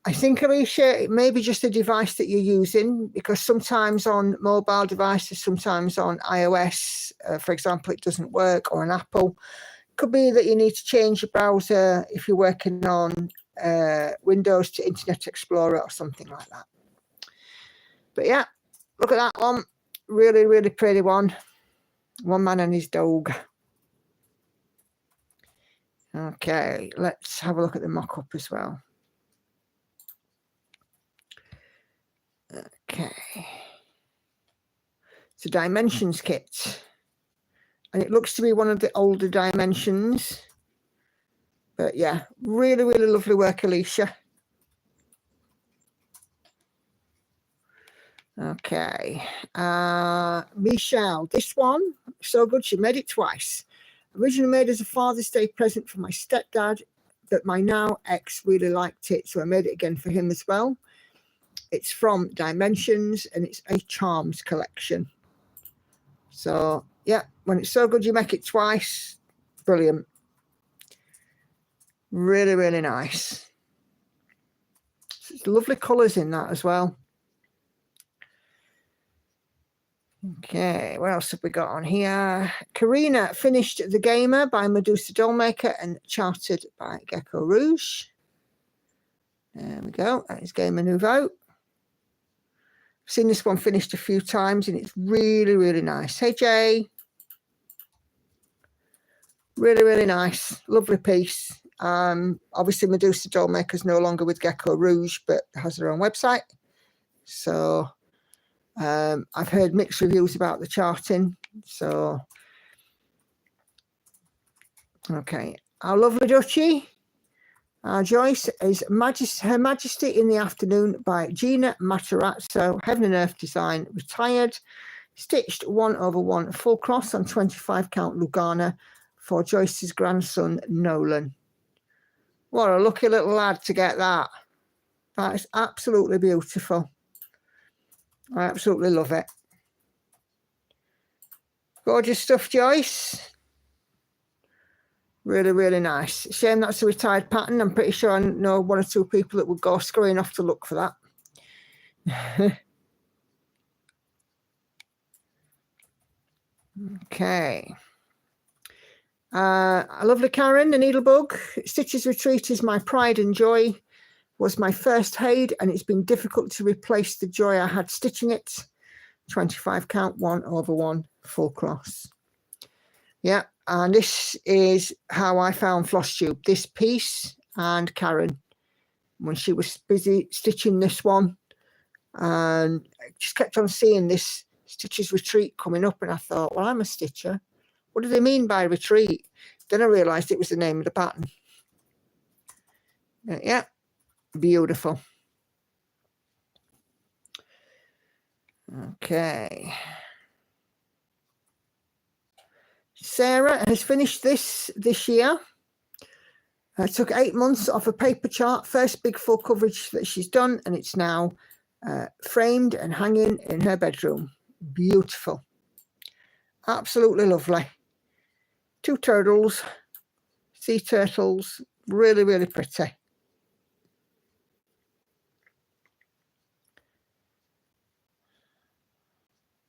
I think, Alicia, it may be just a device that you're using, because sometimes on mobile devices, sometimes on iOS, for example, it doesn't work, or an Apple. Could be that you need to change your browser if you're working on Windows to Internet Explorer or something like that. But yeah, look at that one. Really, really pretty one. One man and his dog. Okay, let's have a look at the mock-up as well. Okay. It's a Dimensions kit. And it looks to be one of the older Dimensions. But yeah, really, really lovely work, Alicia. Okay. Michelle, this one, so good. She made it twice. Originally made as a Father's Day present for my stepdad, but my now ex really liked it, so I made it again for him as well. It's from Dimensions, and it's a Charms collection. So, yeah, when it's so good, you make it twice. Brilliant. Really, really nice. It's lovely colours in that as well. Okay, what else have we got on here? Karina finished The Gamer by Medusa Dollmaker and charted by Gecko Rouge. There we go. That is Gamer Nouveau. I've seen this one finished a few times and it's really, really nice. Hey, Jay. Really, really nice. Lovely piece. Obviously, Medusa Dollmaker is no longer with Gecko Rouge, but has her own website. So I've heard mixed reviews about the charting. So, okay. Our lovely Duchy, Joyce, is Her Majesty in the Afternoon by Gina Matarazzo, Heaven and Earth Design, retired, stitched 1/1 full cross on 25 count Lugana for Joyce's grandson, Nolan. What a lucky little lad to get that. That is absolutely beautiful. I absolutely love it. Gorgeous stuff, Joyce. Really, really nice. Shame that's a retired pattern. I'm pretty sure I know one or two people that would go scurrying off to look for that. Okay. A lovely Karen, the Needlebug. Stitches Retreat is my pride and joy. Was my first Haid, and it's been difficult to replace the joy I had stitching it. 25 count, 1/1 full cross. Yeah, and this is how I found Floss Tube. This piece and Karen, when she was busy stitching this one, and I just kept on seeing this Stitches Retreat coming up, and I thought, well, I'm a stitcher. What do they mean by retreat? Then I realised it was the name of the pattern. Yeah, beautiful. Okay. Sarah has finished this year. It took 8 months off a paper chart, first big full coverage that she's done, and it's now framed and hanging in her bedroom. Beautiful. Absolutely lovely. 2 turtles, sea turtles, really, really pretty.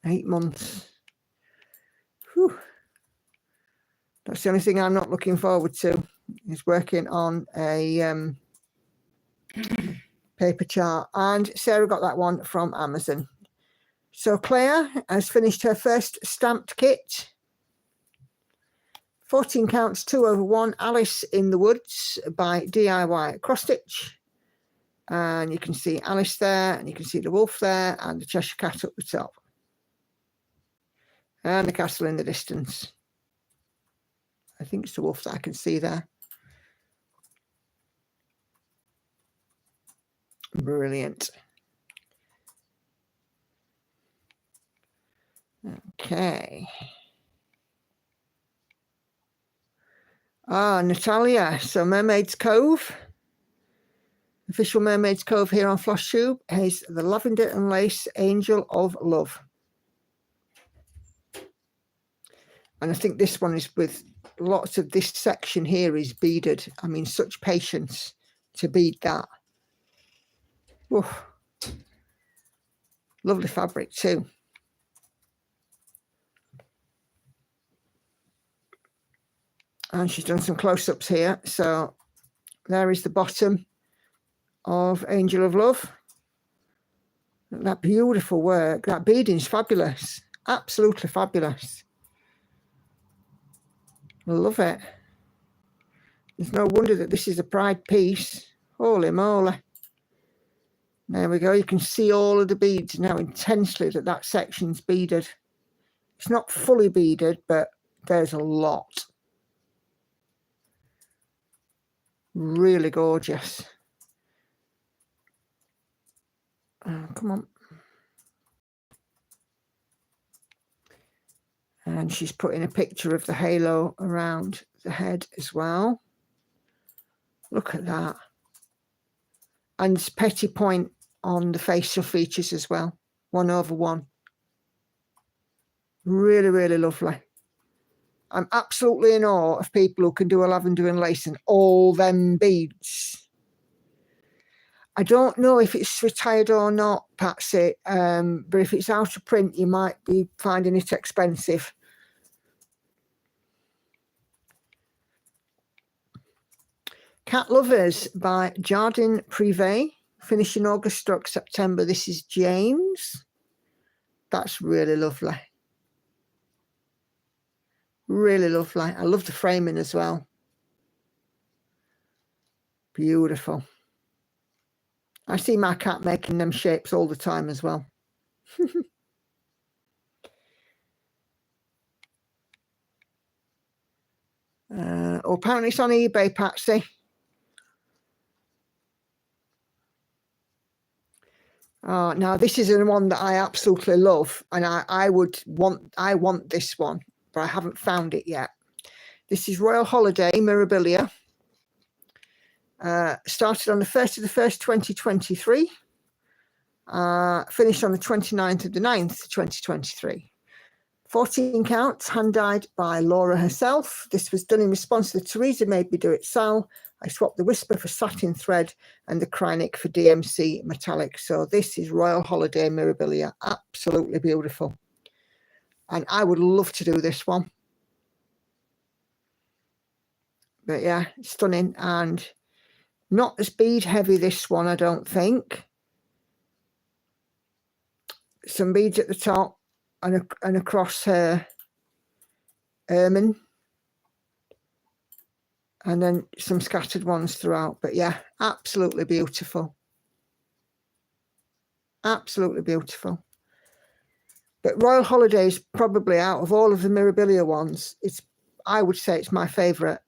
Eight months. Whew. That's the only thing I'm not looking forward to, is working on a paper chart. And Sarah got that one from Amazon. So Claire has finished her first stamped kit. 14 counts, 2/1, Alice in the Woods by DIY Cross Stitch. And you can see Alice there, and you can see the wolf there, and the Cheshire Cat up the top. And the castle in the distance. I think it's the wolf that I can see there. Brilliant. Okay. Natalia, so Mermaid's Cove. Official Mermaid's Cove here on Floss Tube is the Lavender and Lace Angel of Love. And I think this one is with lots of this section here is beaded. I mean, such patience to bead that. Oof. Lovely fabric too. And she's done some close-ups here. So there is the bottom of Angel of Love. That beautiful work. That beading is fabulous. Absolutely fabulous. Love it. There's no wonder that this is a pride piece. Holy moly. There we go. You can see all of the beads now intensely that section's beaded. It's not fully beaded, but there's a lot. Really gorgeous. Come on. And she's putting a picture of the halo around the head as well. Look at that. And it's petty point on the facial features as well. 1/1. Really, really lovely. I'm absolutely in awe of people who can do a lavender and lace and all them beads. I don't know if it's retired or not, Patsy, but if it's out of print, you might be finding it expensive. Cat Lovers by Jardin Privé, finishing August / September. This is James. That's really lovely. Really lovely. I love the framing as well. Beautiful. I see my cat making them shapes all the time as well. Apparently it's on eBay, Patsy. Now this is the one that I absolutely love, and I want this one, but I haven't found it yet. This is Royal Holiday Mirabilia. Started on the 1st of the 1st, 2023. Finished on the 29th of the 9th, 2023. 14 counts, hand dyed by Laura herself. This was done in response to the Teresa Made Me Do It sale. I swapped the Whisper for satin thread and the Krynic for DMC metallic. So this is Royal Holiday Mirabilia. Absolutely beautiful. And I would love to do this one. But yeah, stunning. And not as bead heavy, this one, I don't think. Some beads at the top and across her ermine. And then some scattered ones throughout. But yeah, absolutely beautiful. Absolutely beautiful. But Royal Holiday is probably, out of all of the Mirabilia ones, I would say it's my favourite.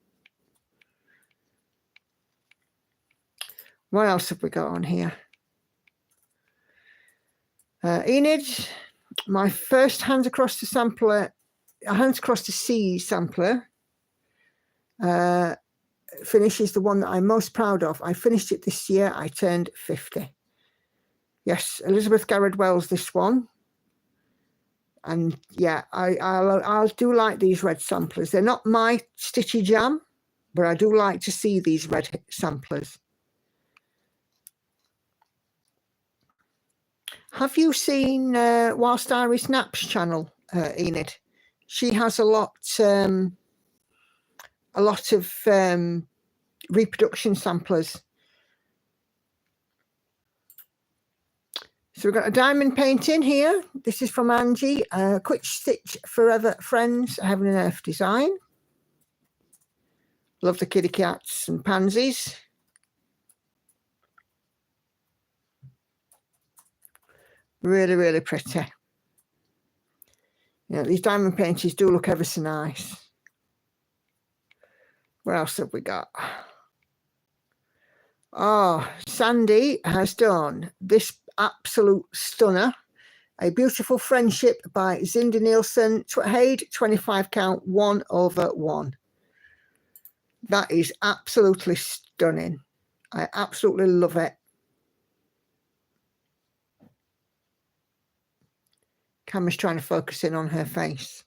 What else have we got on here? Enid, my first Hands Across the Sampler, Hands Across the Sea sampler. Finish is the one that I'm most proud of. I finished it this year. I turned 50. Yes, Elizabeth Garrett Wells, this one. And yeah, I do like these red samplers. They're not my stitchy jam, but I do like to see these red samplers. Have you seen Whilst Iris Knapp's channel, Enid? She has a lot of reproduction samplers. So we've got a diamond painting here. This is from Angie. Quick Stitch Forever Friends, Heaven and Earth design. Love the kitty cats and pansies. Really, really pretty. Yeah, these diamond paintings do look ever so nice. What else have we got? Oh, Sandy has done this absolute stunner. A Beautiful Friendship by Zinda Nielsen. Haid 25 count 1/1. That is absolutely stunning. I absolutely love it. Camera's trying to focus in on her face.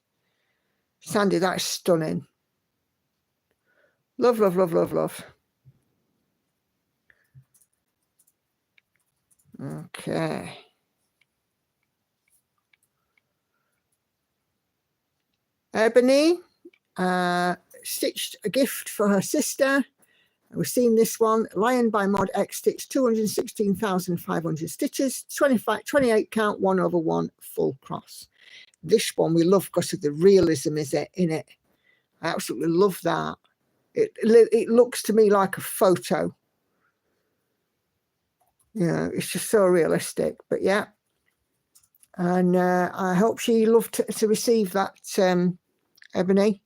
Sandy, that's stunning. Love, love, love, love, love. Okay. Ebony stitched a gift for her sister. We've seen this one. Lion by Mod X stitched 216,500 stitches, 28 count 1/1 full cross. This one we love because of the realism in it. I absolutely love that. It looks to me like a photo. You know, it's just so realistic. But yeah, and I hope she loved to receive that, Ebony.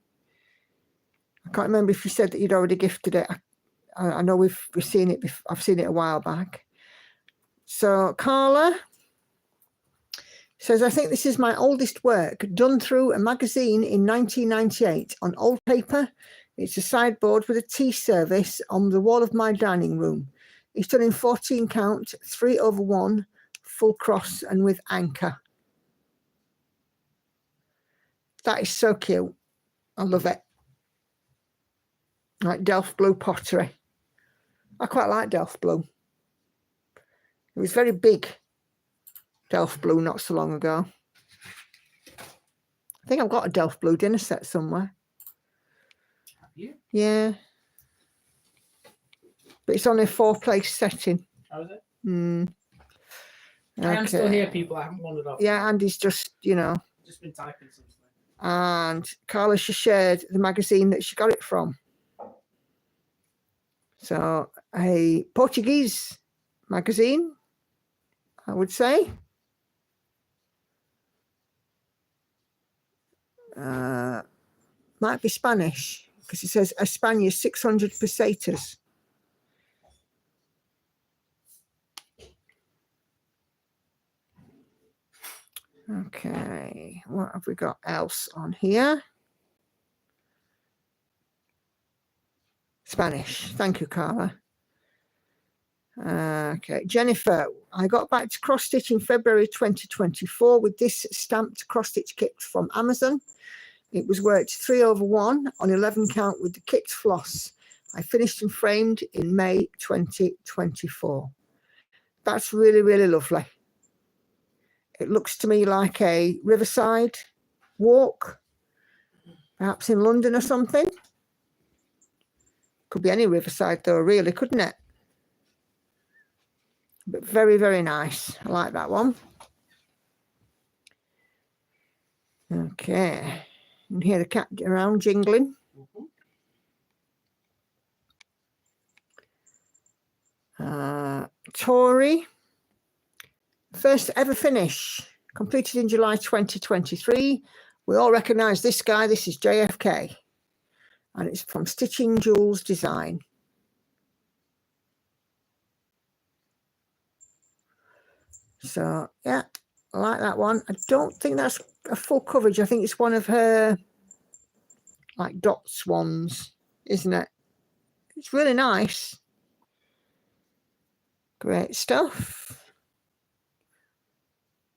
I can't remember if you said that you'd already gifted it. I know we've seen it. I've seen it a while back. So Carla says, I think this is my oldest work, done through a magazine in 1998 on old paper. It's a sideboard with a tea service on the wall of my dining room. It's done in 14 count, 3/1, full cross and with anchor. That is so cute. I love it. Like Delft blue pottery. I quite like Delft blue. It was very big, Delft blue, not so long ago. I think I've got a Delft blue dinner set somewhere. Have you? Yeah. But it's only a 4-place setting. How is it? Okay. I am still here, people. I haven't wandered off. Yeah, Andy's just, you know. Just been typing something. And Carla, she shared the magazine that she got it from. So a Portuguese magazine, I would say. Might be Spanish, because it says España 600 pesetas. Okay, what have we got else on here? Spanish. Thank you, Carla. Okay, Jennifer, I got back to cross stitch in February 2024 with this stamped cross stitch kit from Amazon. It was worked 3/1 on 11 count with the kicked floss. I finished and framed in May 2024. That's really, really lovely. It looks to me like a riverside walk, perhaps in London or something. Could be any riverside though, really, couldn't it? But very, very nice. I like that one. Okay. You can hear the cat around jingling. Tori, first ever finish, completed in July 2023. We all recognise this guy. This is JFK. And it's from Stitching Jules Design. So, yeah, I like that one. I don't think that's a full coverage. I think it's one of her, like, dots ones, isn't it? It's really nice. Great stuff.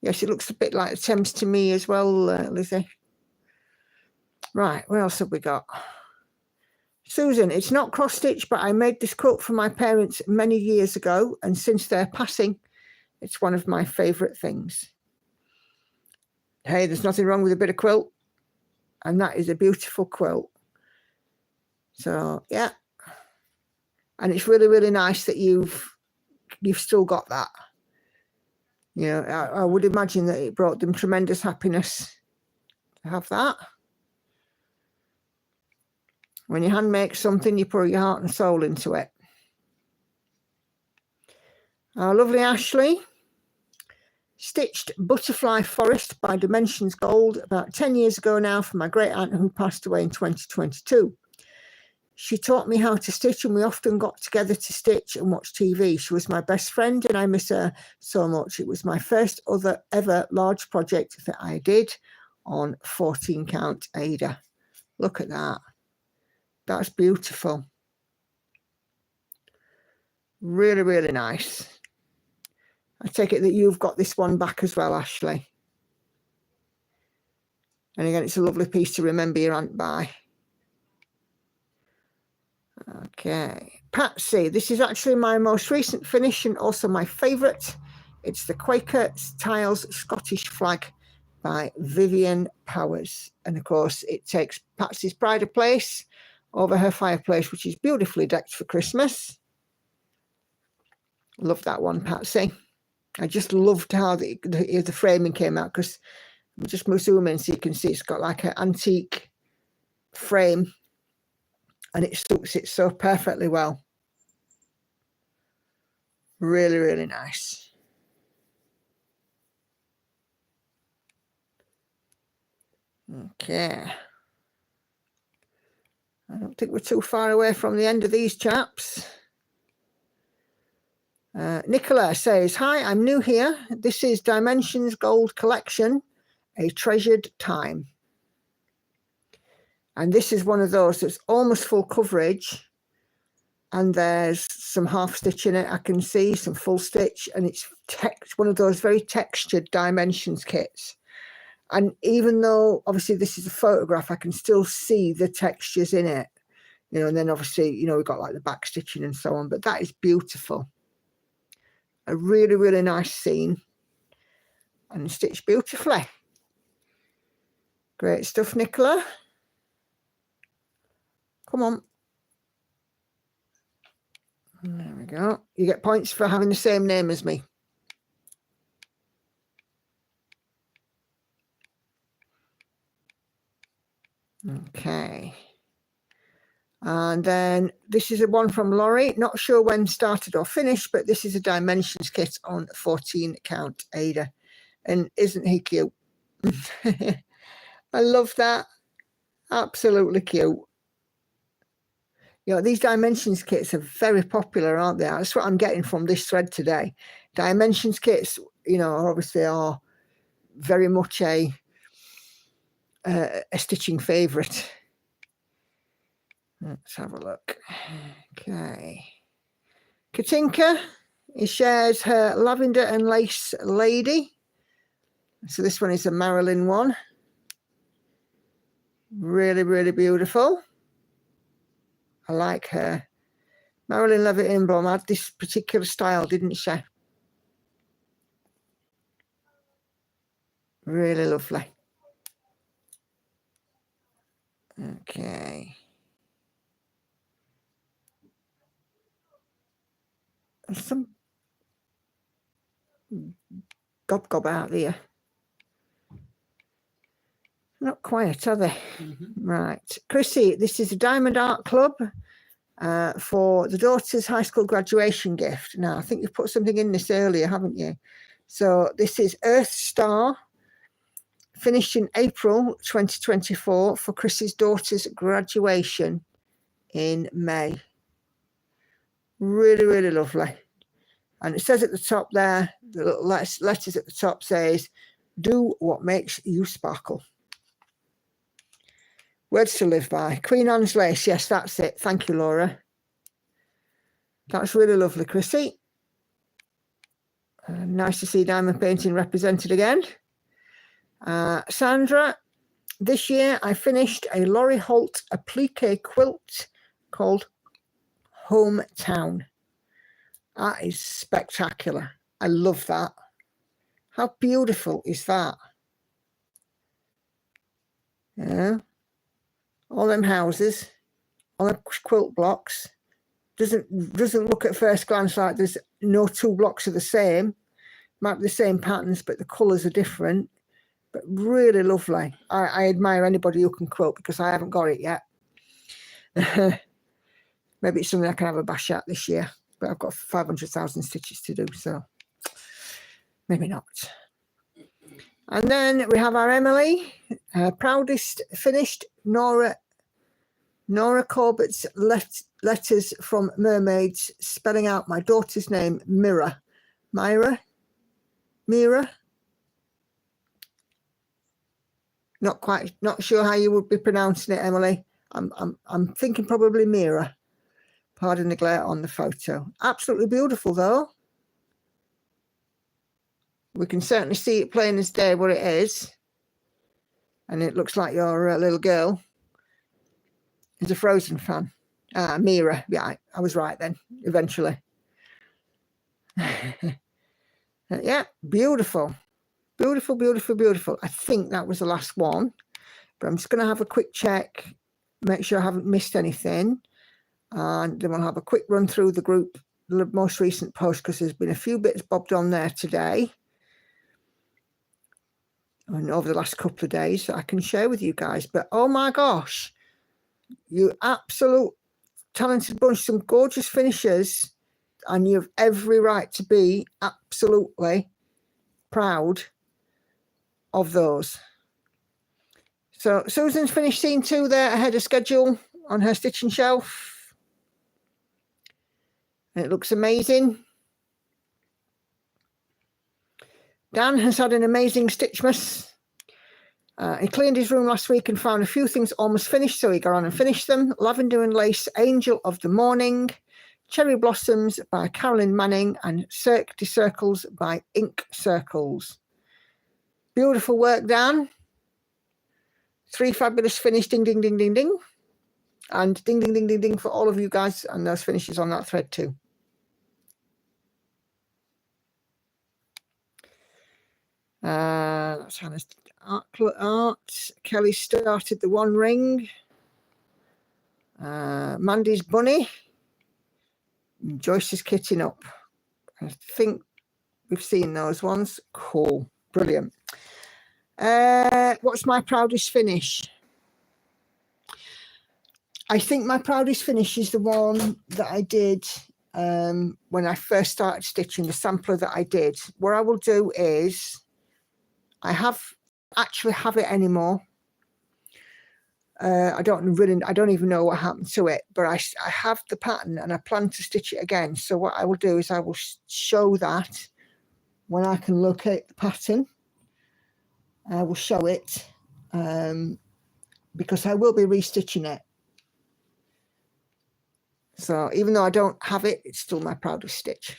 Yes, it looks a bit like the Thames to me as well, Lizzie. Right, what else have we got? Susan, it's not cross-stitch, but I made this quilt for my parents many years ago, and since their passing, it's one of my favourite things. Hey, there's nothing wrong with a bit of quilt, and that is a beautiful quilt. So, yeah. And it's really, really nice that you've still got that. You know, I would imagine that it brought them tremendous happiness to have that. When you hand make something, you put your heart and soul into it. Our lovely Ashley stitched Butterfly Forest by Dimensions Gold about 10 years ago now for my great aunt who passed away in 2022. She taught me how to stitch, and we often got together to stitch and watch TV. She was my best friend, and I miss her so much. It was my first ever large project that I did on 14 count Ada. Look at that. That's beautiful. Really, really nice. I take it that you've got this one back as well, Ashley. And again, it's a lovely piece to remember your aunt by. Okay. Patsy, this is actually my most recent finish and also my favourite. It's the Quaker Tiles Scottish Flag by Vivian Powers. And of course, it takes Patsy's pride of place over her fireplace, which is beautifully decked for Christmas. Love that one, Patsy. I just loved how the framing came out, because I'm just zoom in so you can see it's got like an antique frame and it suits it so perfectly well. Really, really nice. Okay. I don't think we're too far away from the end of these chaps. Nicola says, hi, I'm new here. This is Dimensions Gold Collection, a treasured time. And this is one of those that's almost full coverage. And there's some half stitch in it. I can see some full stitch, and it's one of those very textured Dimensions kits. And even though obviously this is a photograph, I can still see the textures in it, you know, and then obviously, you know, we've got like the back stitching and so on, but that is beautiful. A really, really nice scene and stitched beautifully. Great stuff, Nicola. Come on. There we go. You get points for having the same name as me. Okay. And then this is a one from Laurie. Not sure when started or finished, but this is a Dimensions kit on 14 count Ada. And isn't he cute? I love that. Absolutely cute. You know, these Dimensions kits are very popular, aren't they? That's what I'm getting from this thread today. Dimensions kits, you know, obviously are very much a stitching favourite. Let's have a look. Okay. Katinka, he shares her lavender and lace lady. So this one is a Marilyn one. Really, really beautiful. I like her. Marilyn Levitt Inblom had this particular style, didn't she? Really lovely. Okay. There's some gob out there. Not quiet, are they? Right. Chrissy, this is a Diamond Art Club for the daughter's high school graduation gift. Now, I think you've put something in this earlier, haven't you? So this is Earth Star, finished in April 2024 for Chrissy's daughter's graduation in May. Really, really lovely. And it says at the top there, the little letters at the top says, do what makes you sparkle. Words to live by. Queen Anne's lace. Yes, that's it. Thank you, Laura. That's really lovely, Chrissy. Nice to see diamond painting represented again. Sandra, this year I finished a Laurie Holt applique quilt called Hometown. That is spectacular. I love that. How beautiful is that? Yeah. All them houses, all the quilt blocks. Doesn't look at first glance like there's no two blocks are the same. Might be the same patterns, but the colours are different. But really lovely. I admire anybody who can quilt because I haven't got it yet. Maybe it's something I can have a bash at this year. But I've got 500,000 stitches to do, so maybe not. And then we have our Emily, proudest finished, Nora Corbett's letters from mermaids, spelling out my daughter's name, Mira. Not sure how you would be pronouncing it, Emily. I'm thinking probably Mira. Pardon the glare on the photo. Absolutely beautiful, though. We can certainly see it plain as day what it is. And it looks like your little girl is a Frozen fan. Mira. Yeah, I was right then, eventually. Yeah, beautiful. Beautiful, beautiful, beautiful. I think that was the last one. But I'm just going to have a quick check, make sure I haven't missed anything. And then we'll have a quick run through the group, the most recent post, because there's been a few bits bobbed on there today and over the last couple of days that I can share with you guys. But oh my gosh, you absolute talented bunch, some gorgeous finishers, and you have every right to be absolutely proud of those. So Susan's finished scene 2 there ahead of schedule on her stitching shelf. And it looks amazing. Dan has had an amazing Stitchmas. He cleaned his room last week and found a few things almost finished, so he got on and finished them. Lavender and Lace, Angel of the Morning, Cherry Blossoms by Carolyn Manning, and Cirque de Circles by Ink Circles. Beautiful work, Dan. 3 fabulous finished, ding, ding, ding, ding, ding. And ding, ding, ding, ding, ding for all of you guys and those finishes on that thread too. That's Hannah's art. Kelly started the One Ring. Mandy's Bunny. And Joyce is kitting up. I think we've seen those ones. Cool. Brilliant. What's my proudest finish? I think my proudest finish is the one that I did when I first started stitching, the sampler that I did. What I will do is, I actually have it anymore. I don't even know what happened to it, but I have the pattern and I plan to stitch it again. So what I will do is I will show that when I can locate the pattern. I will show it because I will be restitching it. So even though I don't have it, it's still my proudest stitch.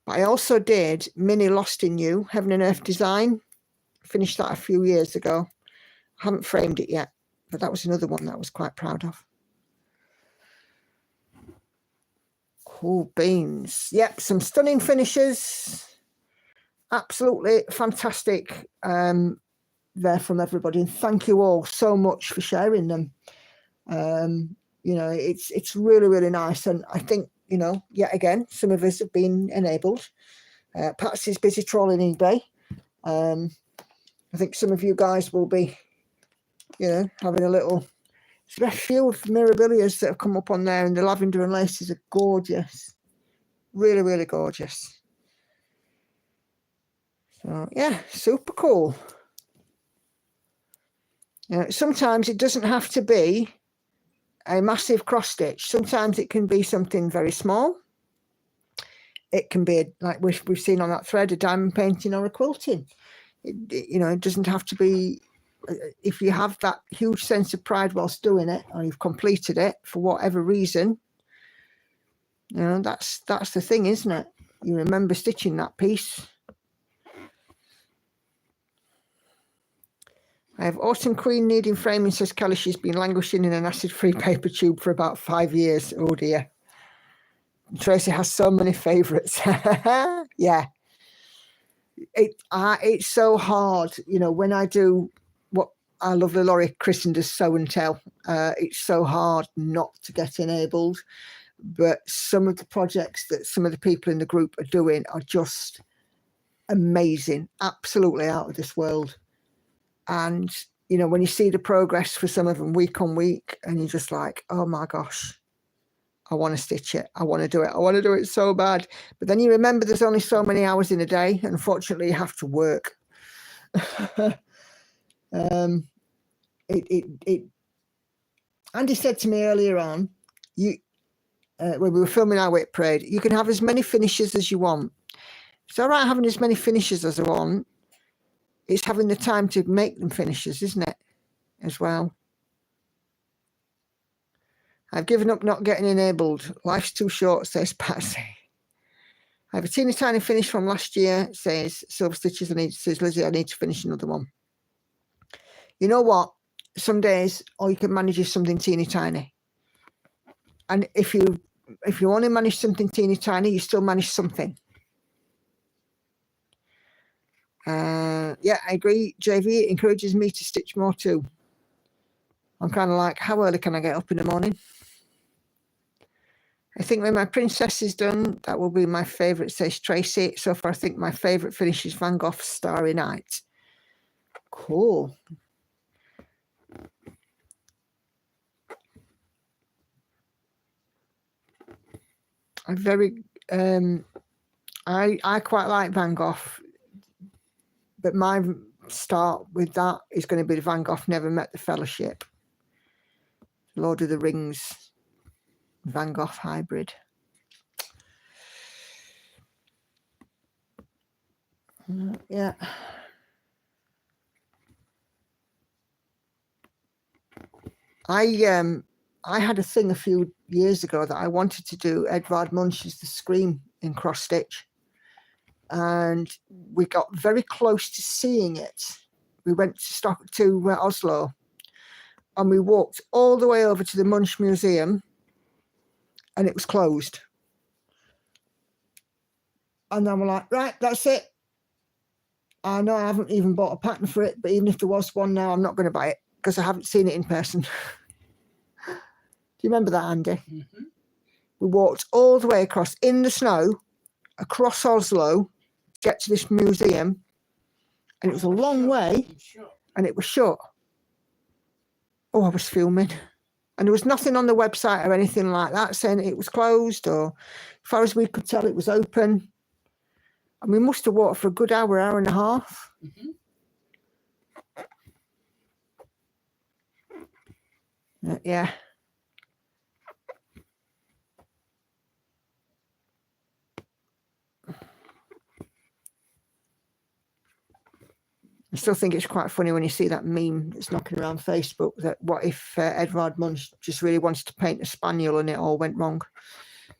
But I also did Mini Lost in You, Heaven and Earth design. Finished that a few years ago. I haven't framed it yet, but that was another one that I was quite proud of. Cool beans. Yep, some stunning finishes. Absolutely fantastic there from everybody. And thank you all so much for sharing them. You know, it's really, really nice. And I think, you know, yet again, some of us have been enabled. Patsy's busy trolling eBay. I think some of you guys will be, you know, having a little. There's a few mirabilias that have come up on there, and the lavender and laces are gorgeous. Really, really gorgeous. So, yeah, super cool. Sometimes it doesn't have to be a massive cross stitch. Sometimes it can be something very small. It can be, like we've seen on that thread, a diamond painting or a quilting. You know, it doesn't have to be. If you have that huge sense of pride whilst doing it, or you've completed it for whatever reason, you know, that's the thing, isn't it? You remember stitching that piece. I have Autumn Queen needing framing, says Kelly. She's been languishing in an acid-free paper tube for about 5 years. Oh dear. Tracy has so many favourites. Yeah. It's so hard, you know, when I do what our lovely Laurie christened as Sew and Tell. It's so hard not to get enabled. But some of the projects that some of the people in the group are doing are just amazing. Absolutely out of this world. And, you know, when you see the progress for some of them week on week, and you're just like, oh my gosh, I want to stitch it. I want to do it. I want to do it so bad. But then you remember there's only so many hours in a day. Unfortunately, you have to work. Andy said to me earlier on, when we were filming our whip parade, you can have as many finishes as you want. It's all right having as many finishes as I want. It's having the time to make them finishes, isn't it? As well. I've given up not getting enabled. Life's too short, says Patsy. I have a teeny tiny finish from last year, says Silver Stitches. Says Lizzie, I need to finish another one. You know what? Some days all you can manage is something teeny tiny. And if you only manage something teeny tiny, you still manage something. Yeah, I agree, JV. It encourages me to stitch more too. I'm kind of like, how early can I get up in the morning? I think when my princess is done, that will be my favourite, says Tracy. So far, I think my favourite finish is Van Gogh's Starry Night. Cool. I quite like Van Gogh, but my start with that is going to be the Van Gogh Never Met the Fellowship. Lord of the Rings Van Gogh hybrid. Yeah. I had a thing a few years ago that I wanted to do Edvard Munch's The Scream in cross stitch, and we got very close to seeing it. We went to Oslo, and we walked all the way over to the Munch Museum, and it was closed. And then we're like, right, that's it. I know I haven't even bought a pattern for it, but even if there was one now, I'm not going to buy it because I haven't seen it in person. Do you remember that, Andy? Mm-hmm. We walked all the way across in the snow, across Oslo, to get to this museum, and it was a long way, and it was shut. Oh, I was filming. And there was nothing on the website or anything like that saying it was closed, or as far as we could tell, it was open. And we must have walked for a good hour and a half. Mm-hmm. Yeah. I still think it's quite funny when you see that meme that's knocking around Facebook that what if Edvard Munch just really wanted to paint a spaniel and it all went wrong?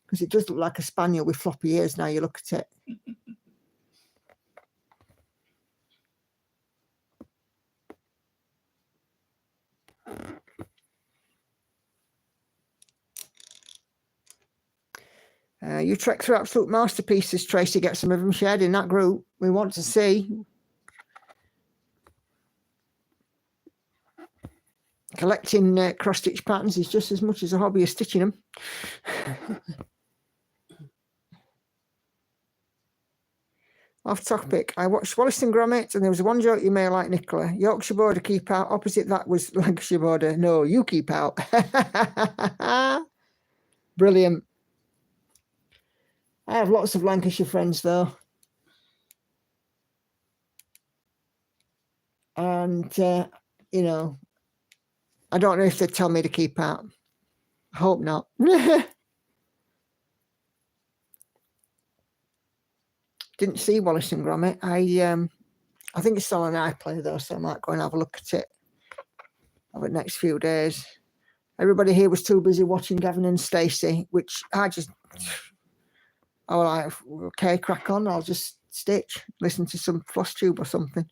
Because it does look like a spaniel with floppy ears now you look at it. You trek through absolute masterpieces, Tracy. Get some of them shared in that group. We want to see. Collecting cross-stitch patterns is just as much as a hobby as stitching them. Off topic, I watched Wallace and Gromit, and there was one joke you may like, Nicola. Yorkshire border keep out. Opposite that was Lancashire border. No, you keep out. Brilliant. I have lots of Lancashire friends, though. And, you know, I don't know if they'd tell me to keep out. I hope not. Didn't see Wallace and Gromit. I think it's still on iPlayer, though, so I might go and have a look at it over the next few days. Everybody here was too busy watching Gavin and Stacey, which I was like, okay, crack on. I'll just stitch, listen to some floss tube or something,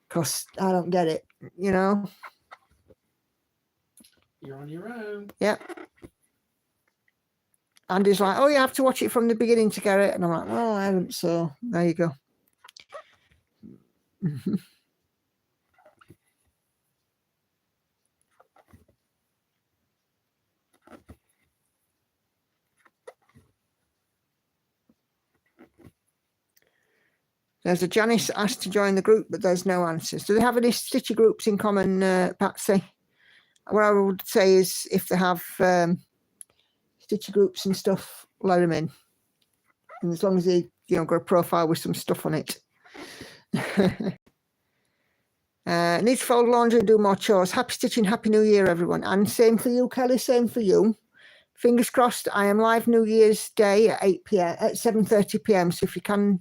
because I don't get it, you know. You're on your own. Yep. Andy's like, oh, you have to watch it from the beginning to get it. And I'm like, oh, I haven't, so there you go. There's a Janice asked to join the group, but there's no answers. Do they have any stitcher groups in common, Patsy? What I would say is if they have stitcher groups and stuff, let them in. And as long as they, you know, got a profile with some stuff on it. Need to fold laundry and do more chores. Happy stitching, happy new year, everyone. And same for you, Kelly, same for you. Fingers crossed, I am live New Year's Day at 8 p.m. at 7:30 p.m. So if you can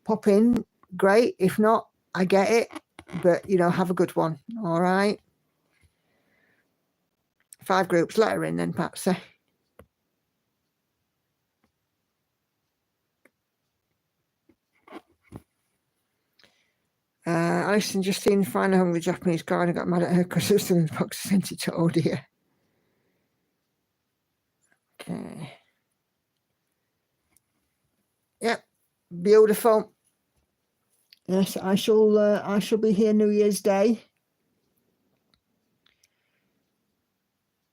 pop in, great. If not, I get it. But, you know, have a good one. All right. 5 groups. Let her in then, Patsy. Alison Justine find a hungry Japanese guy and I got mad at her because it was in the box and sent it to Odia. Okay. Yep. Beautiful. Yes, I shall be here New Year's Day.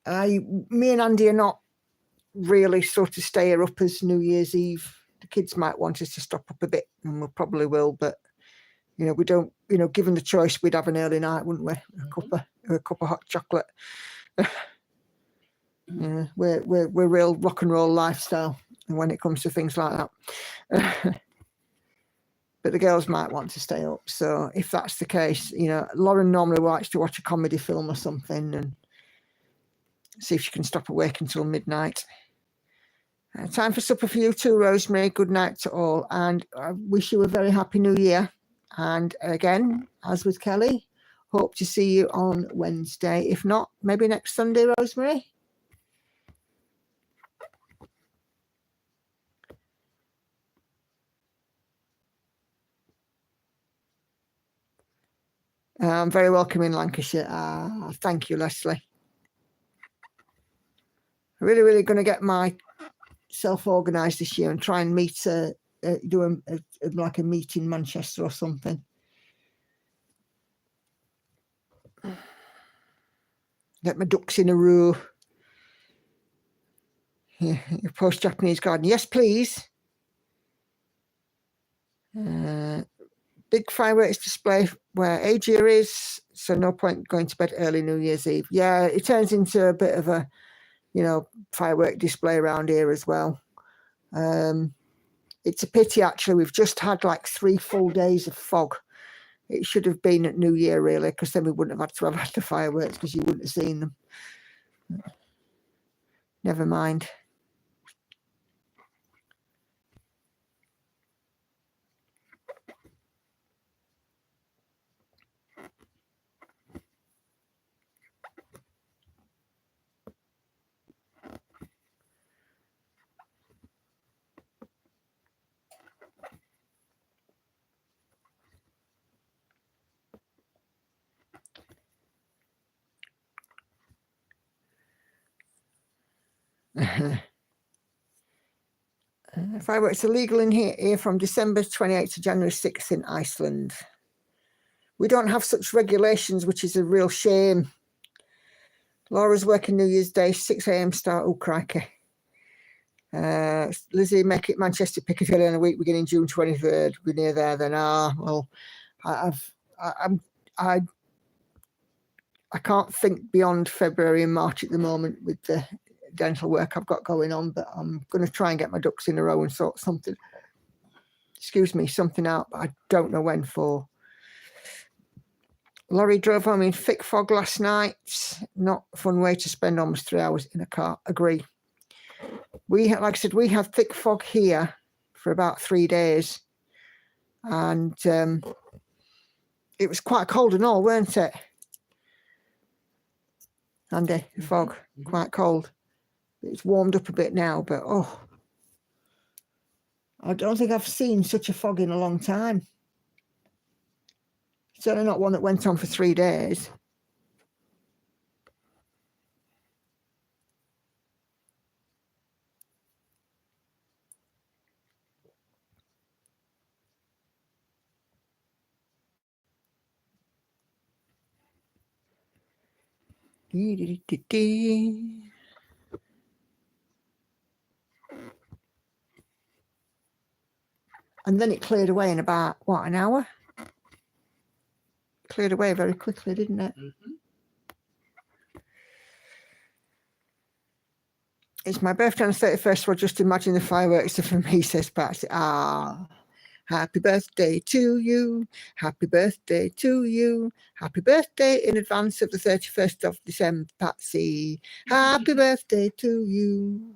Me and Andy are not really sort of stay here up as New Year's Eve. The kids might want us to stop up a bit, and we probably will, but you know, we don't you know, given the choice, we'd have an early night, wouldn't we? A cup of hot chocolate. Yeah, we're real rock and roll lifestyle when it comes to things like that. But the girls might want to stay up. So if that's the case, you know, Lauren normally likes to watch a comedy film or something and see if she can stop awake until midnight. Time for supper for you too, Rosemary. Good night to all. And I wish you a very happy new year. And again, as with Kelly, hope to see you on Wednesday. If not, maybe next Sunday, Rosemary. Very welcome in Lancashire. Thank you, Leslie. I'm really going to get myself organised this year and try and meet, do like a meet in Manchester or something. Get my ducks in a row. Yeah, your post-Japanese garden. Yes, please. Big fireworks display where Agia is, so no point going to bed early New Year's Eve. Yeah, it turns into a bit of a, you know, firework display around here as well. It's a pity, actually. We've just had like 3 full days of fog. It should have been at New Year, really, because then we wouldn't have had to have had the fireworks because you wouldn't have seen them. Never mind. Fireworks are legal in here from December 28th to January 6th in Iceland. We don't have such regulations, which is a real shame. Laura's working New Year's Day, 6 a.m. start. Oh, crikey. Lizzie, make it Manchester Piccadilly in a week beginning June 23rd. We're near there then. Well, I can't think beyond February and March at the moment with the dental work I've got going on, but I'm going to try and get my ducks in a row and sort something out, but I don't know when for. Laurie drove home in thick fog last night. Not a fun way to spend almost 3 hours in a car. Agree. Like I said, we had thick fog here for about 3 days, and it was quite cold and all, weren't it? Andy, the fog, quite cold. It's warmed up a bit now, but I don't think I've seen such a fog in a long time. Certainly not one that went on for 3 days. And then it cleared away in about, what, an hour? Cleared away very quickly, didn't it? Mm-hmm. It's my birthday on the 31st, well, just imagine the fireworks are for me, says Patsy. Happy birthday to you. Happy birthday to you. Happy birthday in advance of the 31st of December, Patsy. Happy birthday to you.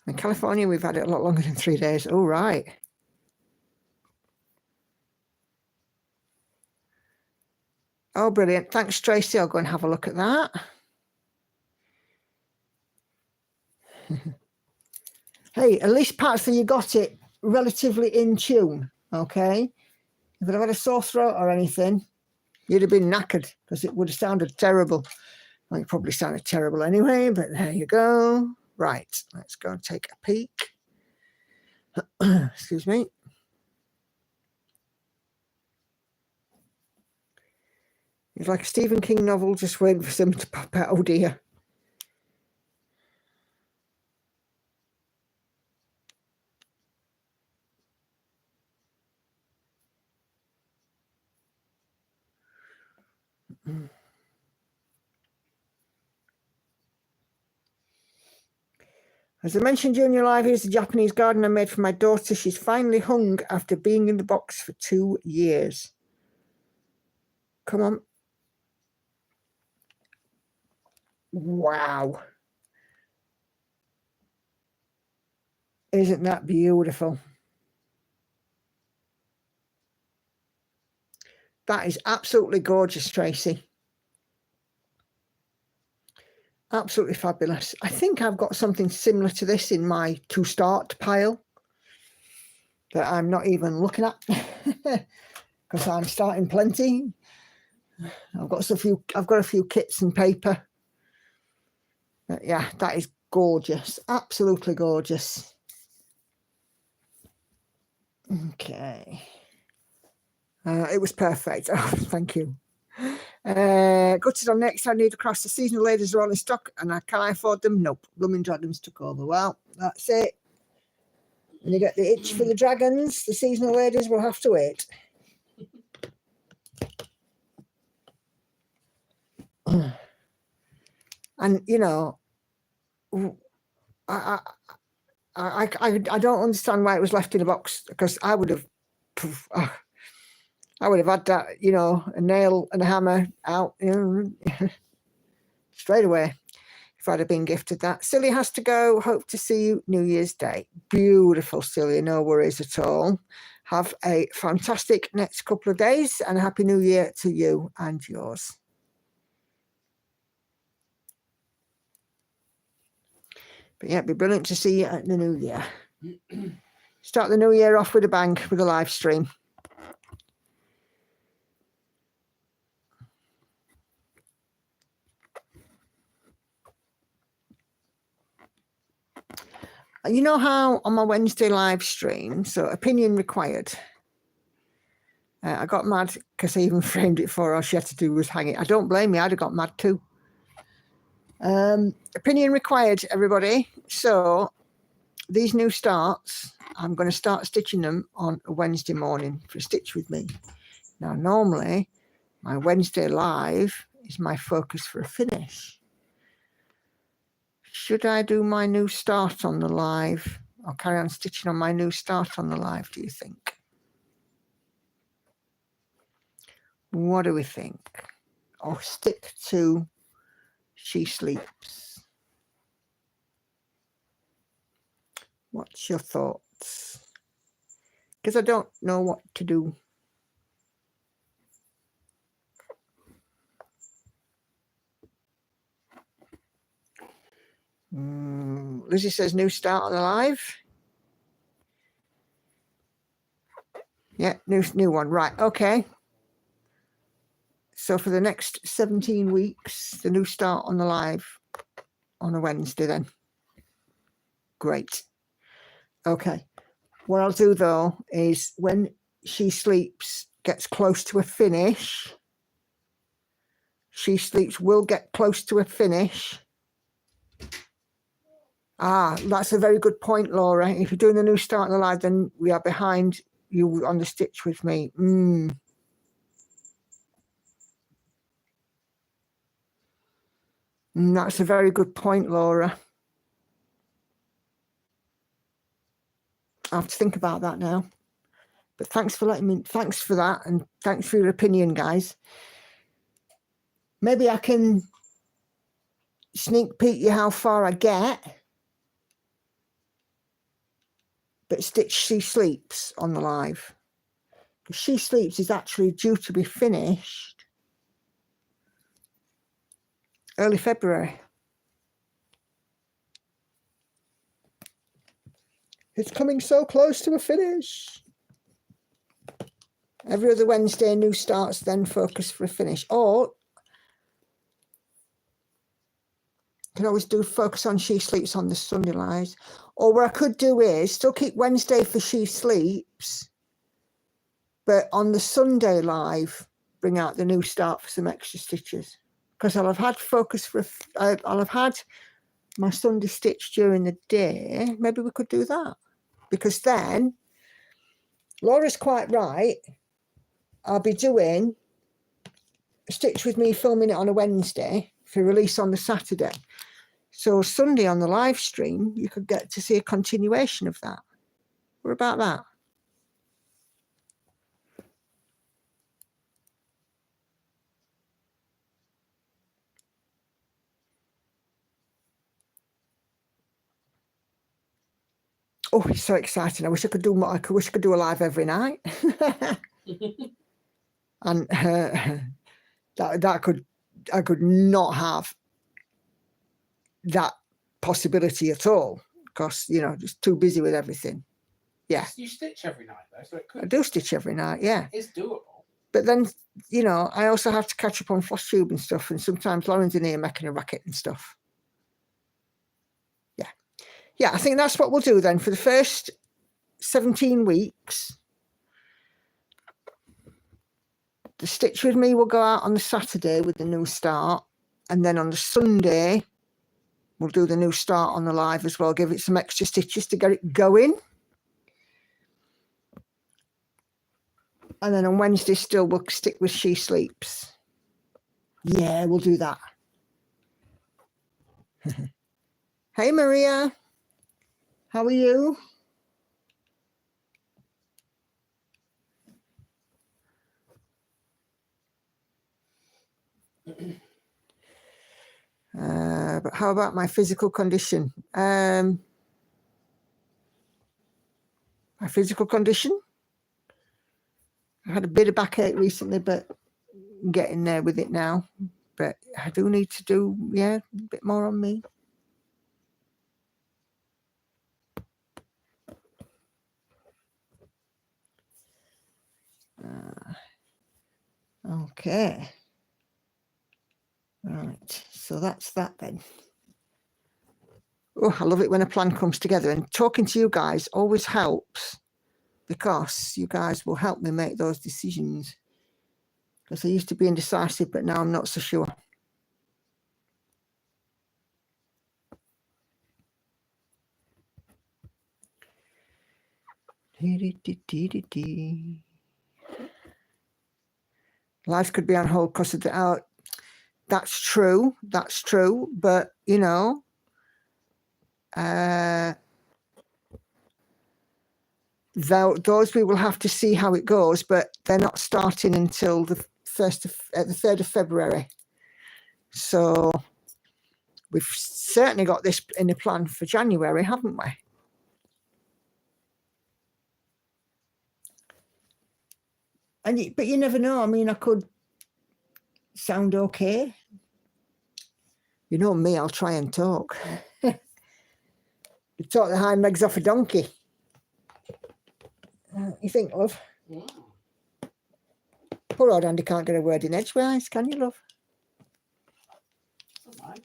In California, we've had it a lot longer than 3 days. Oh, right. Oh, brilliant. Thanks, Tracy. I'll go and have a look at that. Hey, at least Patsy, you got it relatively in tune, okay? If I'd have had a sore throat or anything, you'd have been knackered because it would have sounded terrible. Well, it probably sounded terrible anyway, but there you go. Right, let's go and take a peek. Excuse me. It's like a Stephen King novel, just waiting for someone to pop out. Oh dear. As I mentioned during your live, here's the Japanese garden I made for my daughter. She's finally hung after being in the box for 2 years. Come on. Wow. Isn't that beautiful? That is absolutely gorgeous, Tracy. Absolutely fabulous. I think I've got something similar to this in my to start pile that I'm not even looking at because I'm starting plenty. I've got a few kits and paper. But yeah, that is gorgeous. Absolutely gorgeous. Okay. It was perfect. Oh, thank you. Gutted on next. I need across the seasonal ladies are all in stock and can I afford them? Nope. Blooming Dragons took over. Well, that's it. When you get the itch for the dragons, the seasonal ladies will have to wait. And you know, I don't understand why it was left in a box because I would have had that, you know, a nail and a hammer out, you know, straight away if I'd have been gifted that. Celia has to go. Hope to see you New Year's Day. Beautiful, Celia. No worries at all. Have a fantastic next couple of days and a happy New Year to you and yours. But yeah, it'd be brilliant to see you at the New Year. Start the New Year off with a bang with a live stream. You know how on my Wednesday live stream, so opinion required. I got mad because I even framed it for her. All she had to do was hang it. I don't blame me. I'd have got mad too. Opinion required, everybody. So these new starts, I'm going to start stitching them on a Wednesday morning for Stitch With Me. Now, normally, my Wednesday live is my focus for a finish. Should I do my new start on the live or carry on stitching on my new start on the live, do you think? What do we think? Or stick to She Sleeps? What's your thoughts? Because I don't know what to do. Lizzie says new start on the live. Yeah, new one. Right, okay. So for the next 17 weeks, the new start on the live on a Wednesday then. Great. Okay. What I'll do though is when She Sleeps gets close to a finish, She Sleeps will get close to a finish. Ah, that's a very good point, Laura. If you're doing the new start on the live, then we are behind you on the Stitch With Me. That's a very good point, Laura. I have to think about that now. But thanks for letting me, thanks for that, and thanks for your opinion, guys. Maybe I can sneak peek you how far I get. But stitch She Sleeps on the live. Because She Sleeps is actually due to be finished early February. It's coming so close to a finish. Every other Wednesday, new starts, then focus for a finish. Or you can always do focus on She Sleeps on the Sunday lives. Or what I could do is still keep Wednesday for She Sleeps, but on the Sunday live, bring out the new start for some extra stitches. Because I'll have had focus for, I'll have had my Sunday stitch during the day. Maybe we could do that. Because then, Laura's quite right. I'll be doing Stitch with me filming it on a Wednesday for release on the Saturday. So Sunday on the live stream, you could get to see a continuation of that. What about that? Oh, it's so exciting. I wish I could do more. I wish I could do a live every night. And I could not have that possibility at all because, you know, just too busy with everything. Yeah. You stitch every night though, so it could. I do stitch every night, yeah. It's doable. But then, you know, I also have to catch up on floss tube and stuff, and sometimes Lauren's in here making a racket and stuff. Yeah. Yeah, I think that's what we'll do then for the first 17 weeks. The Stitch with Me will go out on the Saturday with the new start, and then on the Sunday we'll do the new start on the live as well, give it some extra stitches to get it going. And then on Wednesday still we'll stick with She Sleeps. Yeah, we'll do that. Hey Maria, how are you? But how about my physical condition? My physical condition? I had a bit of backache recently, but I'm getting there with it now. But I do need to do, yeah, a bit more on me. Okay. Right, so that's that then. Oh, I love it when a plan comes together, and talking to you guys always helps because you guys will help me make those decisions. Because I used to be indecisive, but now I'm not so sure. Life could be on hold because of the out. That's true. That's true. But, you know, those we will have to see how it goes, but they're not starting until the 3rd of February. So we've certainly got this in the plan for January, haven't we? But you never know. I mean, I could sound okay. You know me, I'll try and talk. You talk the hind legs off a donkey. You think, love? Yeah. Poor old Andy can't get a word in edgewise, can you, love? Don't mind.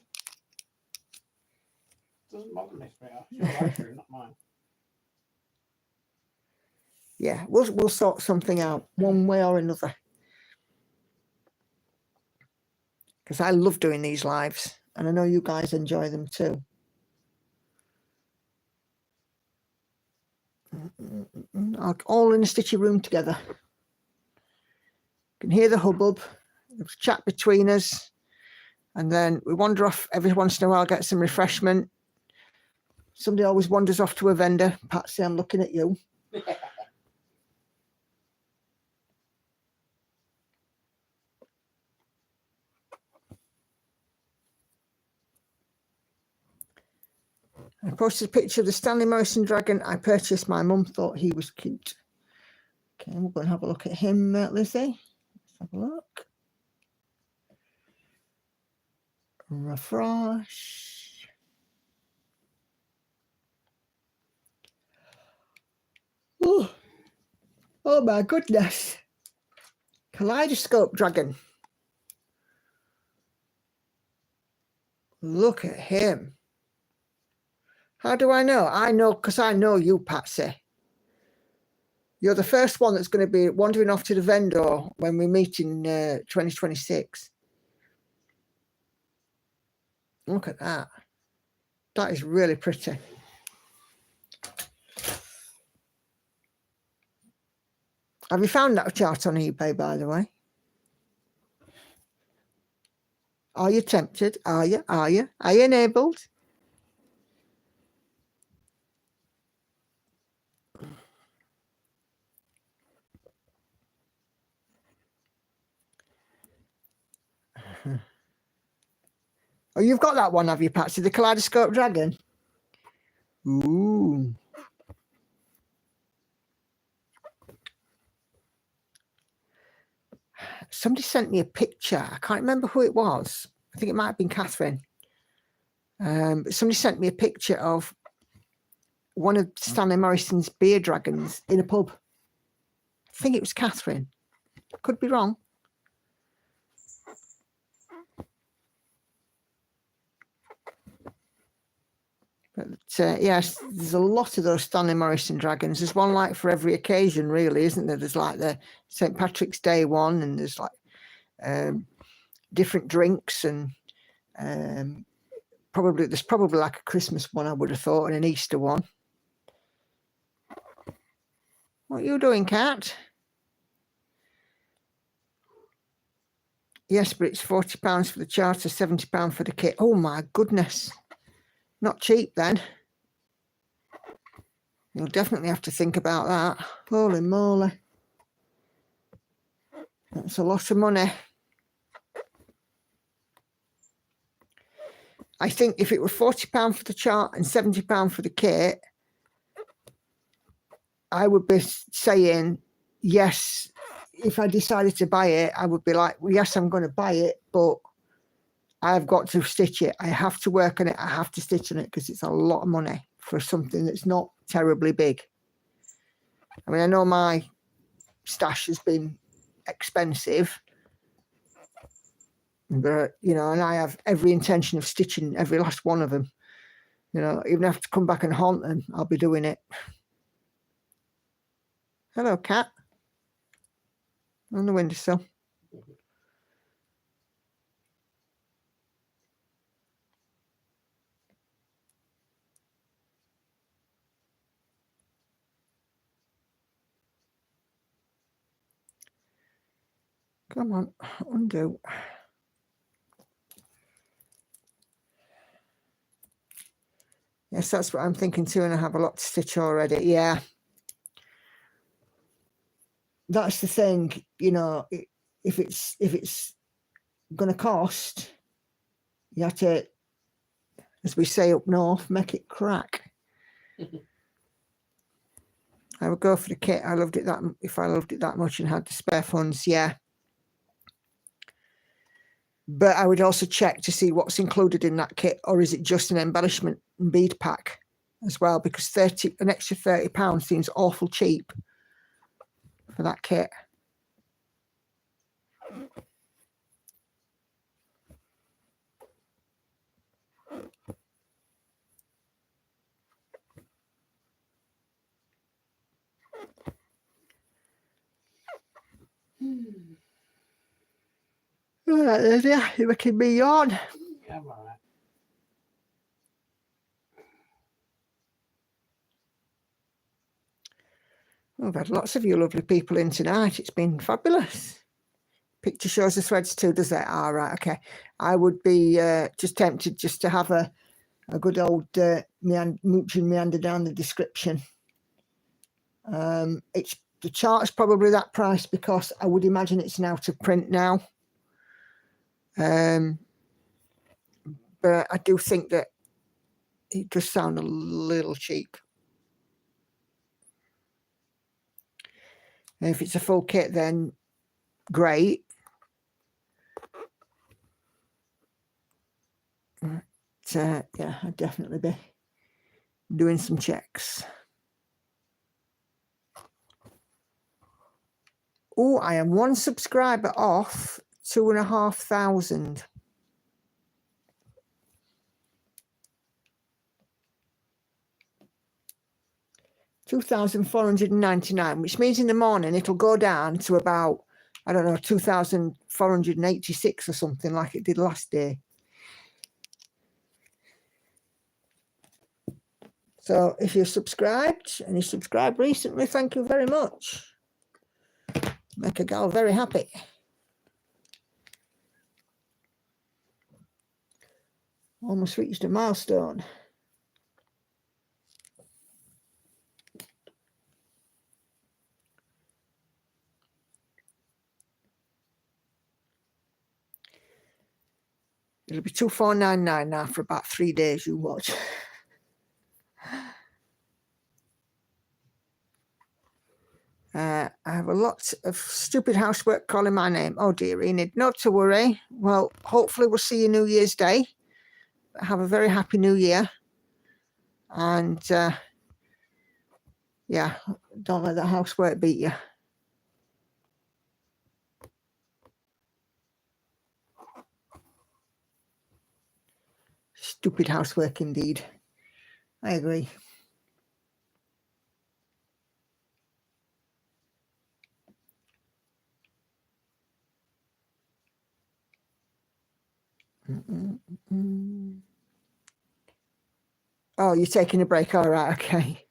Doesn't bother me, sweetheart. It's your life room, not mine. Yeah, we'll sort something out one way or another. Because I love doing these lives, and I know you guys enjoy them too. All in a stitchy room together. You can hear the hubbub, there's a chat between us, and then we wander off every once in a while, get some refreshment. Somebody always wanders off to a vendor. Patsy, I'm looking at you. I posted a picture of the Stanley Morrison dragon I purchased. My mum thought he was cute. Okay, we're going to have a look at him, Lizzie. Let's have a look. Refresh. Oh my goodness. Kaleidoscope dragon. Look at him. How do I know? I know because I know you, Patsy. You're the first one that's going to be wandering off to the vendor when we meet in 2026. Look at that. That is really pretty. Have you found that chart on eBay, by the way? Are you tempted? Are you? Are you? Are you enabled? Oh, you've got that one, have you, Patsy? The Kaleidoscope Dragon? Ooh. Somebody sent me a picture. I can't remember who it was. I think it might have been Catherine. But somebody sent me a picture of one of Stanley Morrison's beer dragons in a pub. I think it was Catherine. Could be wrong. But yes, there's a lot of those Stanley Morrison dragons. There's one like for every occasion, really, isn't there? There's like the St. Patrick's Day one, and there's like different drinks, and there's probably like a Christmas one, I would have thought, and an Easter one. What are you doing, Cat? Yes, but it's £40 for the charter, £70 for the kit. Oh my goodness. Not cheap then. You'll definitely have to think about that. Holy moly. That's a lot of money. I think if it were £40 for the chart and £70 for the kit, I would be saying, yes, if I decided to buy it, I would be like, well, yes, I'm going to buy it, but I've got to stitch it. I have to work on it. I have to stitch on it because it's a lot of money for something that's not terribly big. I mean, I know my stash has been expensive, but, you know, and I have every intention of stitching every last one of them. You know, even if I have to come back and haunt them, I'll be doing it. Hello, Cat. On the windowsill. Come on, undo. Yes, that's what I'm thinking too, and I have a lot to stitch already. Yeah. That's the thing, you know, if it's going to cost, you have to, as we say up north, make it crack. I would go for the kit. I loved it that, if I loved it that much and had the spare funds, yeah. But I would also check to see what's included in that kit, or is it just an embellishment and bead pack as well? Because an extra £30 seems awful cheap for that kit. Right, yeah, you're making me yawn. Yeah, I'm all right. We've had lots of you lovely people in tonight. It's been fabulous. Picture shows the threads too, does it? All right, okay. I would be just tempted just to have a good old mooch and meander down the description. It's the chart's probably that price because I would imagine it's now to print now. But I do think that it does sound a little cheap. And if it's a full kit, then great. But, yeah, I'd definitely be doing some checks. Oh, I am one subscriber off 2,500. $2,499, which means in the morning it'll go down to about, I don't know, 2,486 or something like it did last day. So if you're subscribed and you subscribed recently, thank you very much. Make a gal very happy. Almost reached a milestone. It'll be 2499 now for about 3 days, you watch. I have a lot of stupid housework calling my name. Oh dear, Enid, not to worry. Well, hopefully we'll see you New Year's Day. Have a very happy New Year. And yeah, don't let the housework beat you. Stupid housework indeed. I agree. Oh, you're taking a break. All right, okay.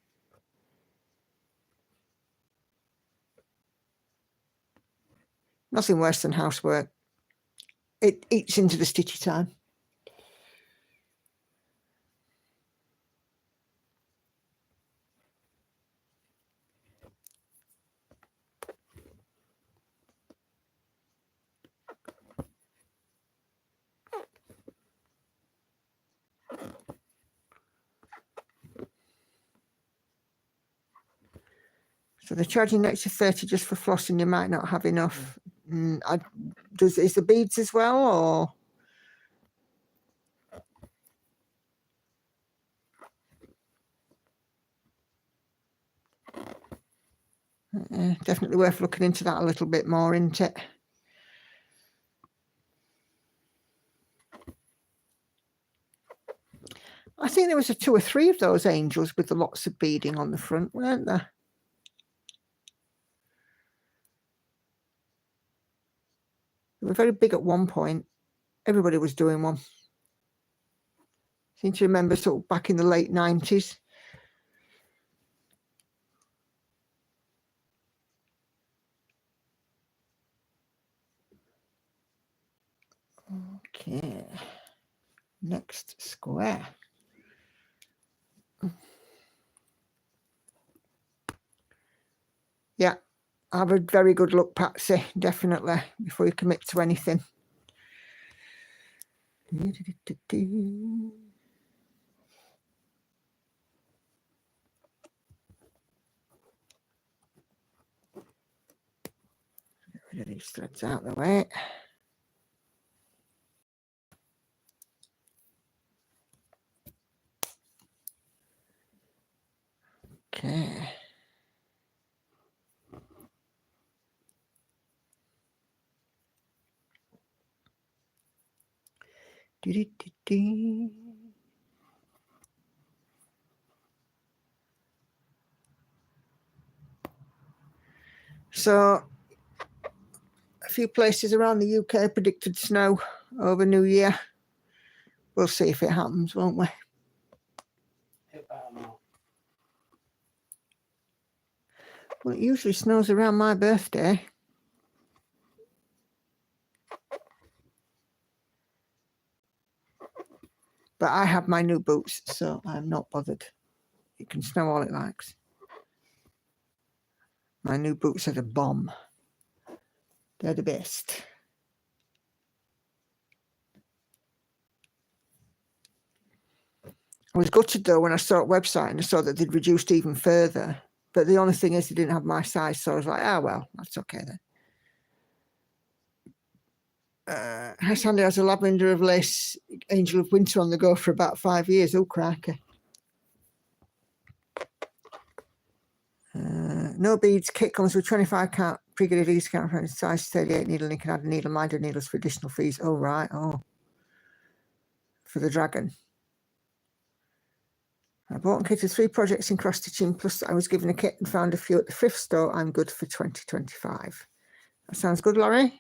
Nothing worse than housework. It eats into the stitchy time. So the charging next to 30 just for flossing, you might not have enough. Is the beads as well, or? Definitely worth looking into that a little bit more, isn't it? I think there was 2 or 3 of those angels with the lots of beading on the front, weren't there? They were very big at one point. Everybody was doing one. I seem to remember sort of back in the late 90s. Okay. Next square. Yeah, have a very good look, Patsy, definitely, before you commit to anything. Get rid of these threads out of the way. Okay. So a few places around the UK predicted snow over New Year. We'll see if it happens, won't we? Well, it usually snows around my birthday. But I have my new boots, so I'm not bothered. It can snow all it likes. My new boots are the bomb. They're the best. I was gutted though when I saw a website and I saw that they'd reduced even further. But the only thing is they didn't have my size, so I was like, oh well, that's okay then. Sandy has a lavender of lace angel of winter on the go for about 5 years. Oh, cracker. No beads. Kit comes with 25 count pre-graded discount for size 38 needle, and you can add a needle, minder needles for additional fees. Oh, right. Oh, for the dragon. I bought and kitted 3 projects in cross stitching, plus I was given a kit and found a few at the thrift store. I'm good for 2025. That sounds good, Laurie.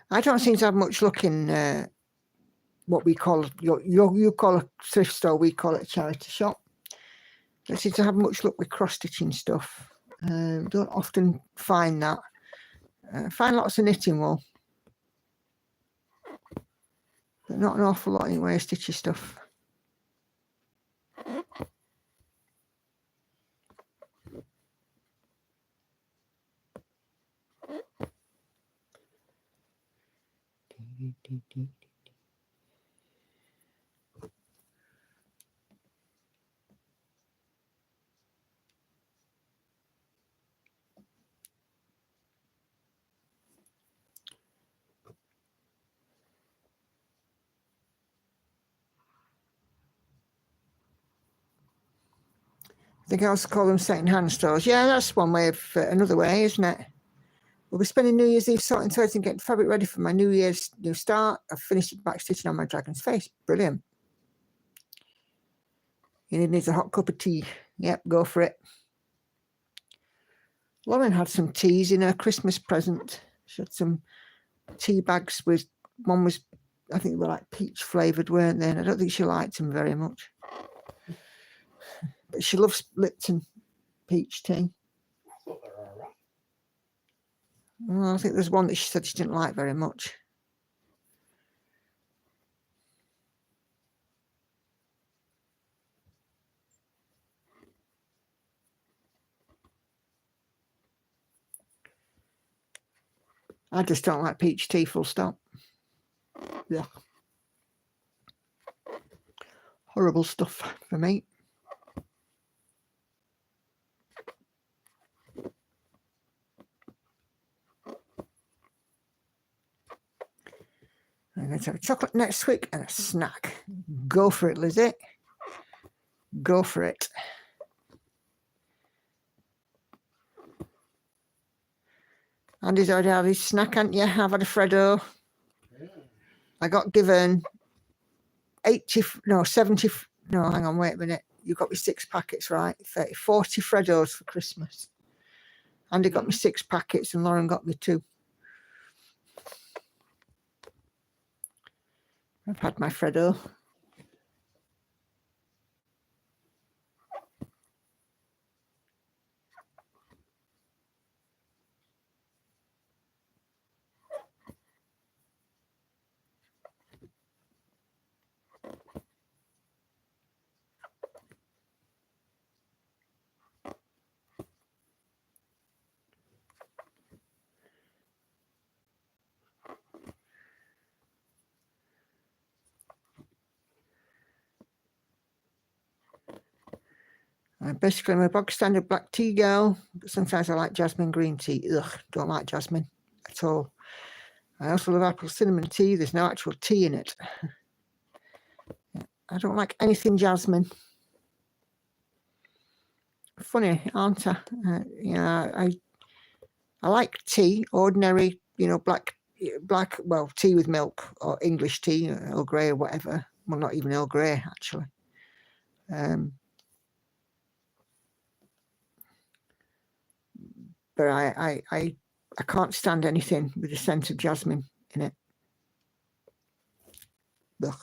I don't seem to have much luck in what we call, you call a thrift store, we call it a charity shop. Don't seem to have much luck with cross-stitching stuff. Don't often find that. Find lots of knitting wool, but not an awful lot in way of stitchy stuff. I think I also call them second-hand stores. Yeah, that's one way of another way, isn't it? We'll be spending New Year's Eve sorting threads and getting fabric ready for my New Year's new start. I've finished back stitching on my dragon's face. Brilliant. You needs a hot cup of tea. Yep, go for it. Lauren had some teas in her Christmas present. She had some tea bags with, one was, I think they were like peach flavoured, weren't they? And I don't think she liked them very much. But she loves Lipton peach tea. Well, I think there's one that she said she didn't like very much. I just don't like peach tea, full stop. Yeah. Horrible stuff for me. I'm going to have a chocolate next week and a snack. Go for it, Lizzie. Go for it. Andy's already had his snack, haven't you? I've had a Freddo. Yeah. I got given 70, no, hang on, wait a minute. You got me 6 packets, right? 40 Freddos for Christmas. Andy got me 6 packets and Lauren got me 2. I've had my Freddo. Basically, I'm a bog standard black tea girl, but sometimes I like jasmine green tea. Ugh, don't like jasmine at all. I also love apple cinnamon tea. There's no actual tea in it. I don't like anything jasmine. Funny, aren't I? Yeah, I like tea, ordinary, black, well, tea with milk or English tea, Earl Grey or whatever. Well, not even Earl Grey, actually. But I can't stand anything with a scent of jasmine in it. Ugh.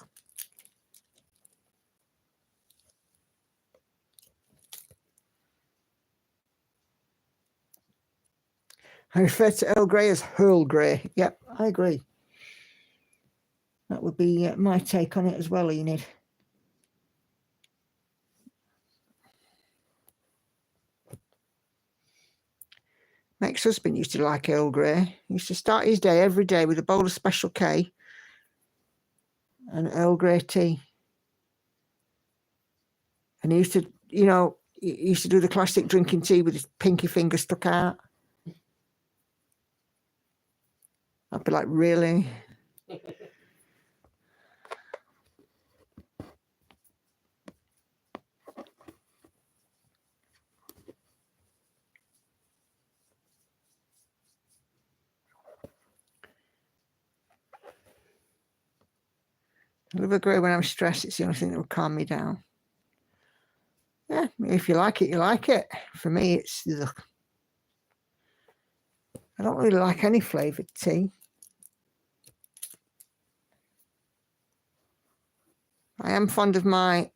I refer to Earl Grey as Earl Grey. Yep, I agree. That would be my take on it as well, Enid. My ex-husband used to like Earl Grey. He used to start his day every day with a bowl of Special K and Earl Grey tea. And he used to, he used to do the classic drinking tea with his pinky finger stuck out. I'd be like, really? I love a grey when I'm stressed. It's the only thing that will calm me down. Yeah, if you like it, you like it. For me, it's ugh. I don't really like any flavoured tea. I am fond of my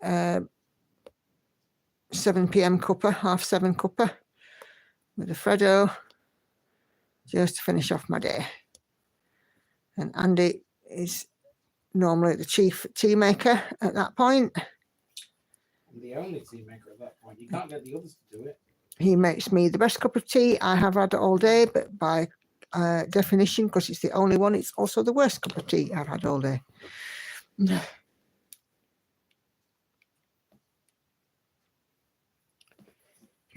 7 p.m. cuppa, 7:30 cuppa with a Freddo, just to finish off my day. And Andy is normally the chief tea maker at that point. I'm the only tea maker at that point. You can't get the others to do it. He makes me the best cup of tea I have had all day, but by definition, because it's the only one, it's also the worst cup of tea I've had all day.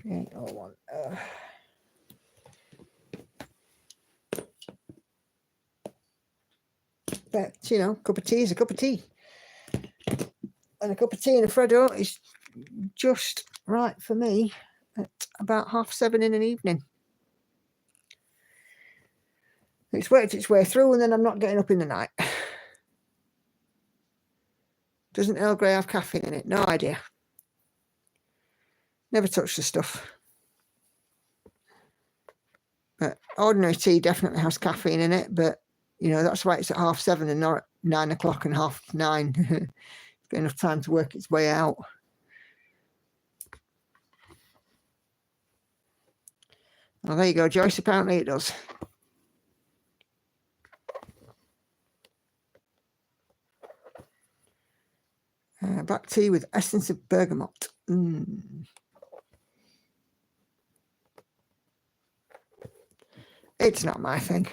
Okay, but, you know, cup of tea is a cup of tea. And a cup of tea and a Freddo is just right for me at about 7:30 in an evening. It's worked its way through, and then I'm not getting up in the night. Doesn't Earl Grey have caffeine in it? No idea. Never touched the stuff. But ordinary tea definitely has caffeine in it, but, you know, that's why it's at 7:30 and not at 9 o'clock and 9:30. It's got enough time to work its way out. Well, there you go, Joyce. Apparently it does. Black tea with essence of bergamot. It's not my thing.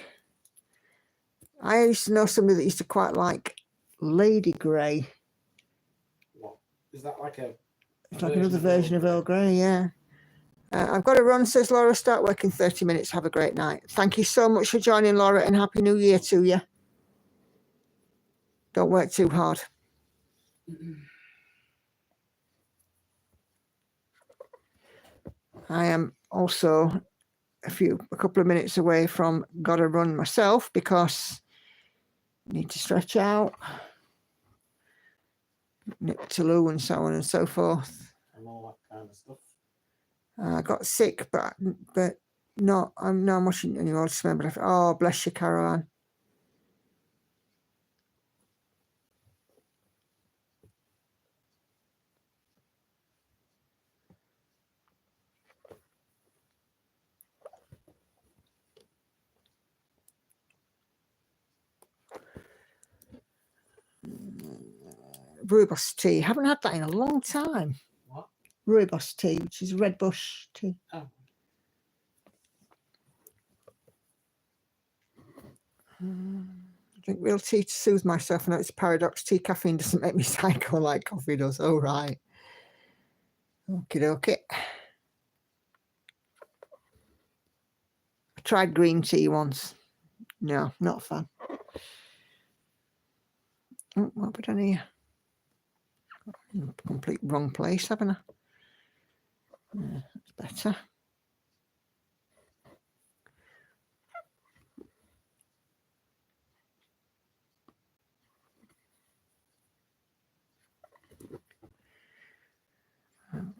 I used to know somebody that used to quite like Lady Grey. What? Is that like a... It's like another version of Earl Grey, yeah. I've got to run, says Laura. Start work in 30 minutes. Have a great night. Thank you so much for joining, Laura, and Happy New Year to you. Don't work too hard. I am also a couple of minutes away from gotta run myself because I need to stretch out, nip to loo and so on and so forth. And all that kind of stuff. I got sick, but not. I'm watching anymore. Just remember. Oh, bless you, Caroline. Rooibos tea. Haven't had that in a long time. What? Rooibos tea, which is red bush tea. Oh. I drink real tea to soothe myself. I know it's a paradox. Tea caffeine doesn't make me psycho like coffee does. Oh, right. Okie dokie. I tried green tea once. No, not a fan. Oh, what have we done here? Complete wrong place, haven't I? That's better.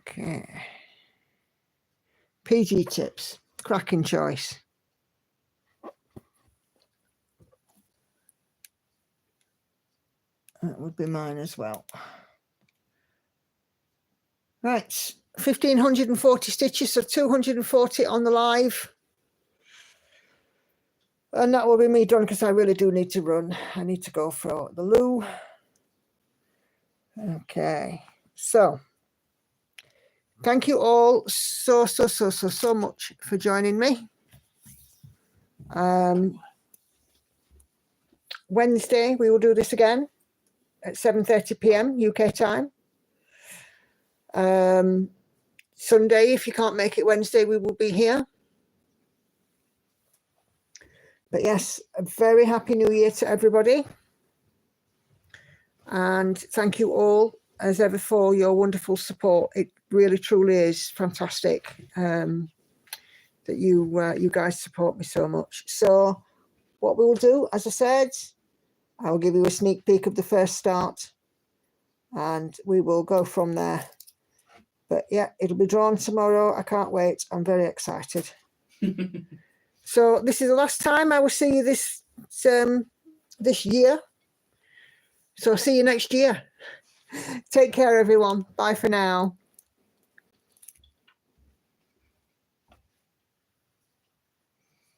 Okay. PG tips. Cracking choice. That would be mine as well. Right, 1,540 stitches, so 240 on the live. And that will be me done because I really do need to run. I need to go for the loo. Okay, so thank you all so much for joining me. Wednesday, we will do this again at 7:30 p.m. UK time. Sunday, if you can't make it Wednesday, we will be here. But yes, a very happy new year to everybody. And thank you all, as ever, for your wonderful support. It really, truly is fantastic that you guys support me so much. So what we will do, as I said, I will give you a sneak peek of the first start and we will go from there. But yeah, it'll be drawn tomorrow. I can't wait. I'm very excited. So this is the last time I will see you this year. So see you next year. Take care, everyone. Bye for now.